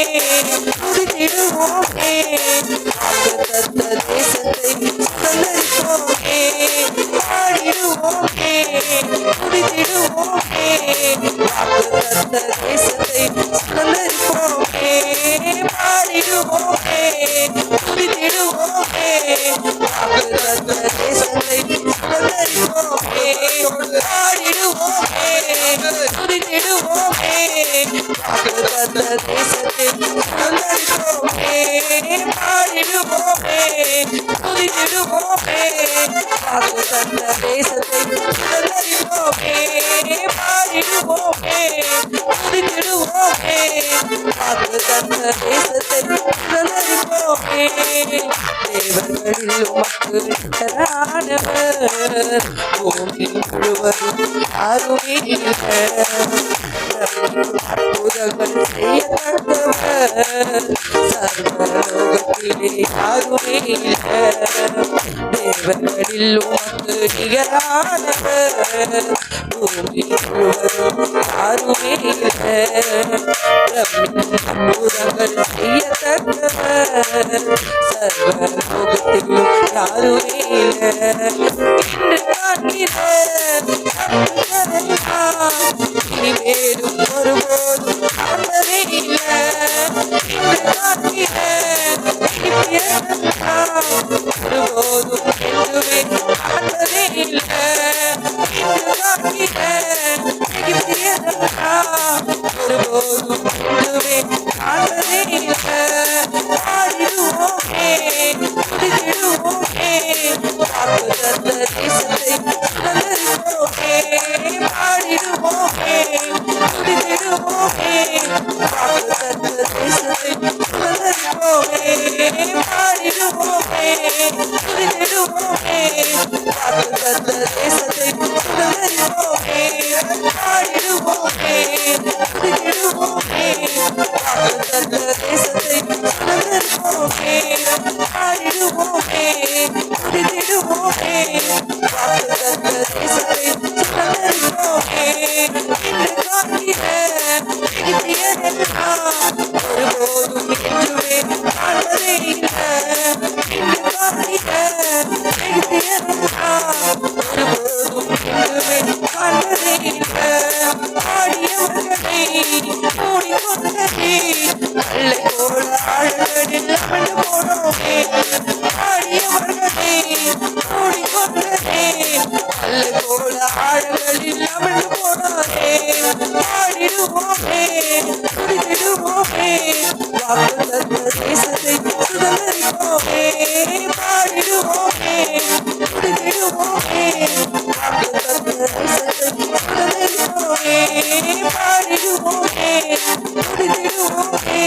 துதித்திடுவோமே, வாக்குத்தத்த தேசத்தை சுதந்தரிப்போமே. பாடிடுவோமே, துதித்திடுவோமே, வாக்குத்தத்த தேசத்தை சுதந்தரிப்போமே. பாடிடுவோமே, துதித்திடுவோமே, வாக்குத்தத்த தேசத்தை சுதந்தரிப்போமே. பாடிடுவோமே, துதித்திடுவோமே, வாக்குத்தத்த தேசத்தை சுதந்தரிப்போமே. பாடிடுவோமே, துதித்திடுவோமே, வாக்குத்தத்த தேசத்தை சுதந்தரிப்போமே. பாடிடுவோமே, துதித்திடுவோமே, வாக்குத்தத்த தேசத்தை சுதந்தரிப்போமே. தேவர்களில் உமக்கு நிகரானவர், பூமி முழுவதும் யாருமே இல்லை. அற்புதங்கள் செய்யத்தக்கவர், சர்வலோகத்திலே யாருமே இல்லை. தேவர்களில் உமக்கு நிகரானவர், பூமி முழுவதும் யாருமே இல்லை. அற்புதங்கள் செய்யத்தக்கவர், சர்வலோகத்திலும் யாருமே இல்லை. இன்று காண்கிறேன் இனிமேலும் ஒருபோதும் காண்பதே இல்லை. இன்று காண்கிறேன் ஒருபோதும் என்றுமே காண்பதே இல்லை. இன்று காண்கிறேன் ஒருபோதும் என்றுமே காண்பதே இல்லை. பாடிடுவோமே, துதித்திடுவோமே, வாக்குத்தத்த தேசத்தை சுதந்தரிப்போமே. பாடிடுவோமே, துதித்திடுவோமே, வாக்குத்தத்த தேசத்தை சுதந்தரிப்போமே. பாடிடுவோமே, துதித்திடுவோமே, வாக்குத்தத்த தேசத்தை சுதந்தரிப்போமே. பாடிடுவோமே, துதித்திடுவோமே, வாக்குத்தத்த தேசத்தை சுதந்தரிப்போமே. பாடிடுவோமே, துதித்திடுவோமே, வாக்குத்தத்த தேசத்தை சுதந்தரிப்போமே. இன்று காண்கிறேன் எகிப்தியரெல்லாம் ஒருபோதும் என்றுமே காண்பதே இல்லை. இன்று காண்கிறேன் எகிப்தியரெல்லாம் ஒருபோதும் என்றுமே காண்பதே இல்லை. ஆடியவர்களை மூடிக்கொண்டதே, கல்லை போல ஆழங்களில் அமிழ்ந்து போனோமே. ஆடியவர்களை மூடிக்கொண்டதே, கல்லை போல ஆழங்களில் அமிழ்ந்து போனாரே. பாடிடுவோமே, துதித்திடுவோமே, வாக்குத்தத்த தேசத்தை சுதந்தரிப்போமே. பாடிடுவோமே, துதித்திடுவோமே, வாக்குத்தத்த தேசத்தை சுதந்தரிப்போமே. பாடிடுவோமே, துதித்திடுவோமே,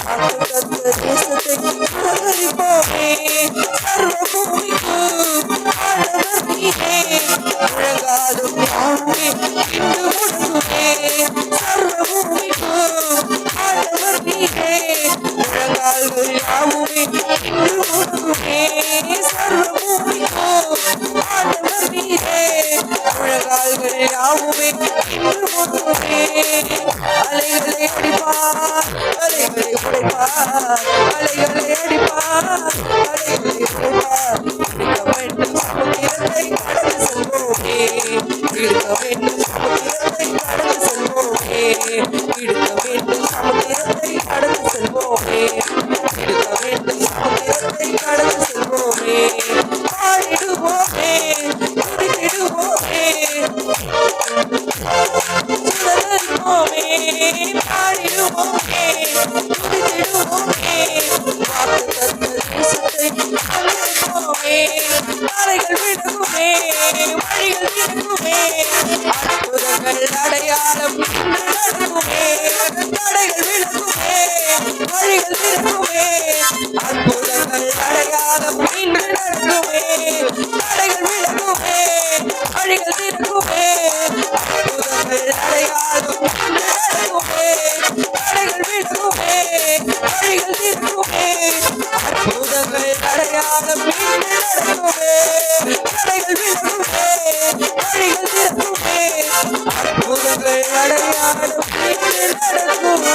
வாக்குத்தத்த தேசத்தை சுதந்தரிப்போமே. சர்வ பூமிக்கு ஆண்டவர் நீரே, முழங்காலும் யாருமே இன்று முடங்குமே. சர்வ பூமிக்கு ஆண்டவர் நீரே, முழங்கால்கள் யாவுமே இன்று முடங்குமே. சர்வ பூமிக்கு ஆண்டவர் நீரே, முழங்கால்கள் யாவுமே இன்று முடங்குமே. அலைகளை அடிப்பார், அலைகளை உடைப்பார், அலைகளை அடிப்பார், அலைகளை உடைப்பார். இருக்க வேண்டும் சமுத்திரத்தை கடந்து செல்வோமே, இருக்க வேண்டும் சமுத்திரத்தை கடந்து செல்வோமே. இடுக்க வேண்டும் சமுத்திரத்தை கடந்து செல்வோமே, இடுக்க வேண்டும் சமுத்திரத்தை கடந்து செல்வோமே, பாடிடுவோமே துதித்திடுவோமே சுதந்தரிப்போமே, பாடிடுவோமே துதித்திடுவோமே, வாக்குத்தத்த தேசத்தை அழிப்போமே, மலைகள் விலகுமே வழிகள் திறக்குமே, அற்புதங்கள் அடையாளம் இன்று நடக்குமே, தடைகள் விலகுமே வழிகள் திறக்குமே, அற்புதங்கள் அடையாளம் இன்று நடக்குமே, தடைகள் விலகுமே வழிகள் திறக்குமே, அற்புதங்கள் அடையாளம் இன்று நடக்குமே, தடைகள் விலகுமே வழிகள் திறக்குமே, அற்புதங்கள் அடையாளம் இன்று நடக்குமே, தடைகள் விலகுமே வழிகள் திறக்குமே, அற்புதங்கள் அடையாளம் இன்று நடக்குமே.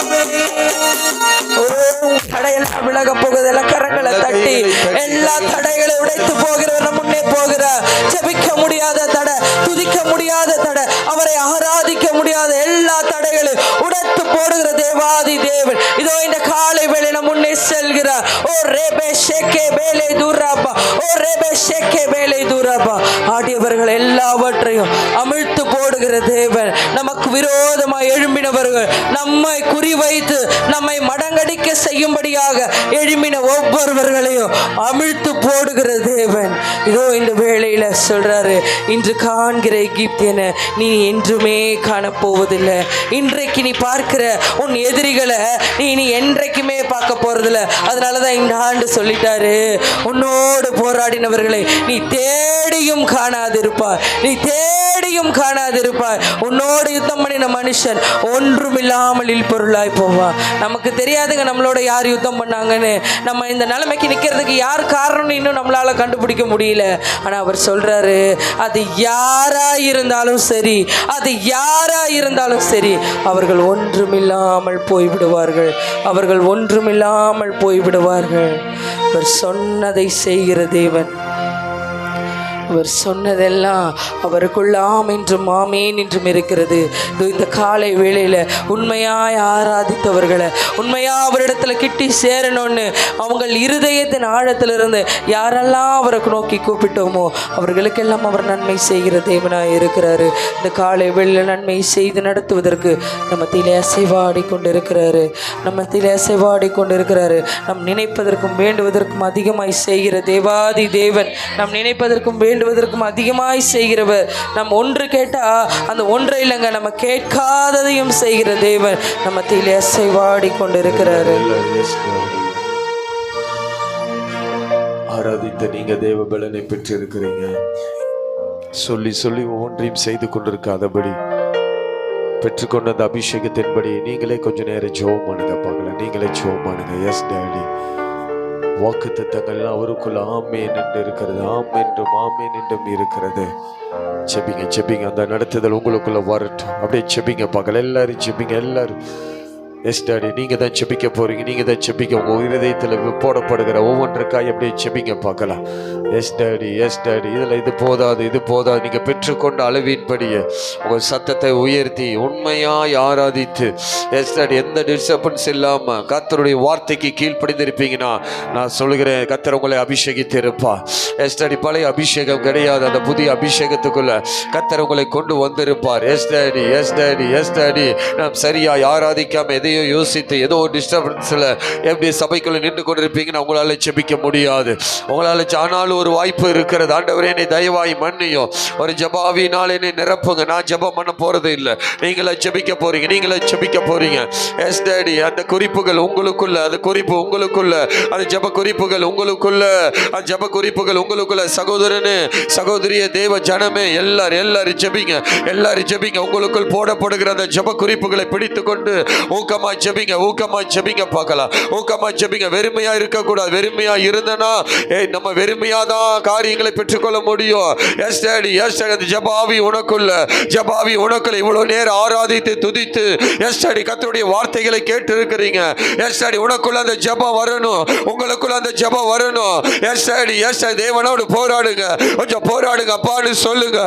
தடையெல்லாம் விலக போகுதெல்லாம் கரங்களை தட்டி எல்லா தடைகளை உடைத்து போகிறவர் முன்னே போகிறார். ஜெபிக்க முடியாத தடை, துதிக்க முடியாத தடை, அவரை ஆராதிக்க முடியாத எல்லா தடைகளும் உடைத்து போடுகிற தேவாதி தேவன் இதோ இந்த காலை வேளையில முன்னே செல்கிறார். ஓ ரேபே ஷேக்கே வேலை தூராப்பா, ஓ ரேபே ஷேக்கே வேலை தூராப்பா. ஆடியவர்கள் எல்லாவற்றையும் அமிழ்த்து போடுகிற தேவன், நமக்கு விரோதமாய் எழும்பினவர்கள் நம்மை குறிவைத்து நம்மை மடங்கடிக்க செய்யும்படியாக எழும்பின ஒவ்வொருவர்களையும் அமிழ்த்து போடுகிற தேவன் இதோ இந்த வேளையில சொல்றாரு, இன்று காண்கிற எகிப்தியனை நீ என்றுமே காணப்போவதில்லை. இன்றைக்கு நீ பார்க்கிற உன் எதிரிகளை நீ என்றைக்குமே பார்க்க போறதில்லை. அதனாலதான் இந்த ஆண்டு சொல்லிட்டாரு, உன்னோடு போராடினவர்களை நீ தேடியும் காணாதிருப்பாய், நீ தேடியும் காணாதிருப்பாய். உன்னோடு யுத்தம் பண்ணின மனுஷன் ஒன்றுமில்லாமல் பொருளாய் போவா. நமக்கு தெரியாதுங்க நம்மளோட யார் யுத்தம் பண்ணாங்கன்னு. நம்ம இந்த நிலைமைக்கு நிற்கிறதுக்கு யார் காரணம்னு இன்னும் நம்மளால கண்டுபிடிக்க முடியல. ஆனா அவர் சொல்றாரு, அது யாரா இருந்தாலும் சரி, அது யாரா இருந்தாலும் சரி, அவர்கள் ஒன்றுமில்லாமல் போய்விடுவார்கள், அவர்கள் ஒன்றுமில்லாமல் போய்விடுவார்கள். அவர் சொன்னதை செய்கிற தேவன், அவர் சொன்னதெல்லாம் அவருக்குள்ள ஆம் என்றும் ஆமேன் என்றும் இருக்கிறது. இந்த காலை வேளையில உண்மையாய் ஆராதித்தவர்களை, உண்மையா அவரிடத்துல கிட்டி சேரணும்னு அவங்கள் இருதயத்தின் ஆழத்திலிருந்து யாரெல்லாம் அவரை நோக்கி கூப்பிட்டோமோ அவர்களுக்கெல்லாம் அவர் நன்மை செய்கிற தேவனாய் இருக்கிறாரு. இந்த காலை வேளையில நன்மை செய்து நடத்துவதற்கு நம்ம திலே அசைவாடி கொண்டிருக்கிறாரு, நம்ம திலே அசைவாடி கொண்டிருக்கிறாரு. நம் நினைப்பதற்கும் வேண்டுவதற்கும் அதிகமாய் செய்கிற தேவாதி தேவன், நம் நினைப்பதற்கும் வேண்டுவதற்கும் அதிகமாய் செய்கிறவர். நம் ஒன்று கேட்டா அந்த ஒன்றை இல்லைங்க, நம்ம கேட்காததையும் செய்கிற தேவன் நம்ம மத்தியிலே அசைவாடி கொண்டிருக்கிறாரு. ஆராதித்த நீங்க தேவ பலனை பெற்று இருக்கிறீங்க. சொல்லி சொல்லி ஒவ்வொன்றையும் செய்து கொண்டிருக்காதபடி பெற்றுக்கொண்ட அந்த அபிஷேகத்தின்படி நீங்களே கொஞ்ச நேரம் ஜெபம் பண்ணுங்க. பார்க்கல, நீங்களே ஜெபம் பண்ணுங்க. எஸ் டாடி, வாக்குத்தத்தங்கள் அவருக்குள்ள ஆமேன் என்று இருக்கிறது, ஆமென்றும் ஆமேன் என்றும் இருக்கிறது. செபிங்க செபிங்க, அந்த நடத்துதல் உங்களுக்குள்ள வரட்டும். அப்படியே செபிங்க பார்க்கல, எல்லாரும் செபிங்க, எல்லாரும். எஸ் டாடி, நீங்க தான் செபிக்க போறீங்க, நீங்க தான் செபிக்க. உங்க இருதயத்தில் போடப்படுகிற ஒவ்வொன்றுக்காய் அப்படியே செபிங்க பார்க்கலாம். எஸ் டாடி, எஸ் டாடி, இதுல இது போதாது, இது போதாது. நீங்க பெற்றுக்கொண்ட அளவின்படியே உங்க சத்தத்தை உயர்த்தி உண்மையாய் ஆராதித்து, எஸ் டாடி, எந்த டிஸ்டர்பன்ஸ் இல்லாம கர்த்தருடைய வார்த்தைக்கு கீழ்ப்படிந்திருப்பீங்கன்னா நான் சொல்கிறேன், கர்த்தர் உங்களை அபிஷேகித்து இருப்பா. எஸ் டாடி, பழைய அபிஷேகம் கிடையாது, அந்த புதிய அபிஷேகத்துக்குள்ள கர்த்தர் உங்களை கொண்டு வந்திருப்பார். Yes daddy, yes daddy, yes daddy. நாம் சரியாய் ஆராதிக்காம எதையோ யோசித்து ஏதோ ஒரு டிஸ்டர்பன்ஸ்ல எப்படி சபைக்குள்ள நின்று கொண்டிருப்பீங்கன்னா உங்களால செபிக்க முடியாது. உங்களால ஆனாலும் ஒரு வாய்ப்பு இருக்கிறது. ஆண்டவரே, என்னை தயவாய் மன்னியும், ஒரு ஜெபாவினால் என்னை நிரப்புங்க. நான் ஜெபம் பண்ண போறது இல்லை, நீங்களே ஜெபிக்க போறீங்க, நீங்களே ஜெபிக்க போறீங்க. எஸ் டாடி, அந்த குறிப்புகள் உங்களுக்குள்ள, அந்த குறிப்பு உங்களுக்குள்ள, அந்த ஜெப குறிப்புகள் உங்களுக்குள்ள, அந்த ஜெப குறிப்புகள் உங்களுக்குள்ள. சகோதரனே, சகோதரிய, தேவ ஜனமே, எல்லாரும் ஜெபிங்க, எல்லாரும் ஜெபிங்க. உங்களுக்குள் போடப்படுகிற அந்த ஜெப குறிப்புகளை பிடித்து கொண்டு ஊக்கமா ஜெபிங்க, ஊக்கமா ஜெபிங்க பார்க்கலாம். ஊக்கமா ஜெபிங்க. வெறுமையா இருக்கக்கூடாது. வெறுமையா இருந்தனா நம்ம வெறுமையா தான் காரியங்களை பெற்றுக்கொள்ள முடியும். எஸ் டாடி, எஸ் டாடி, அந்த ஜெபாவி உனக்குள்ள, ஜெபாவி உனக்குள்ள. இவ்வளவு நேரம் ஆராதித்து துதித்து எஸ் டாடி கர்த்தருடைய வார்த்தைகளை கேட்டு இருக்கிறீங்க. எஸ் டாடி, உனக்குள்ள அந்த ஜெபம் வரணும், உங்களுக்குள்ள அந்த ஜெபம் வரணும். எஸ் டாடி, எஸ் டாடி, தேவனோடு போராடுங்க, கொஞ்சம் போராடுங்க அப்பான்னு சொல்லுங்க.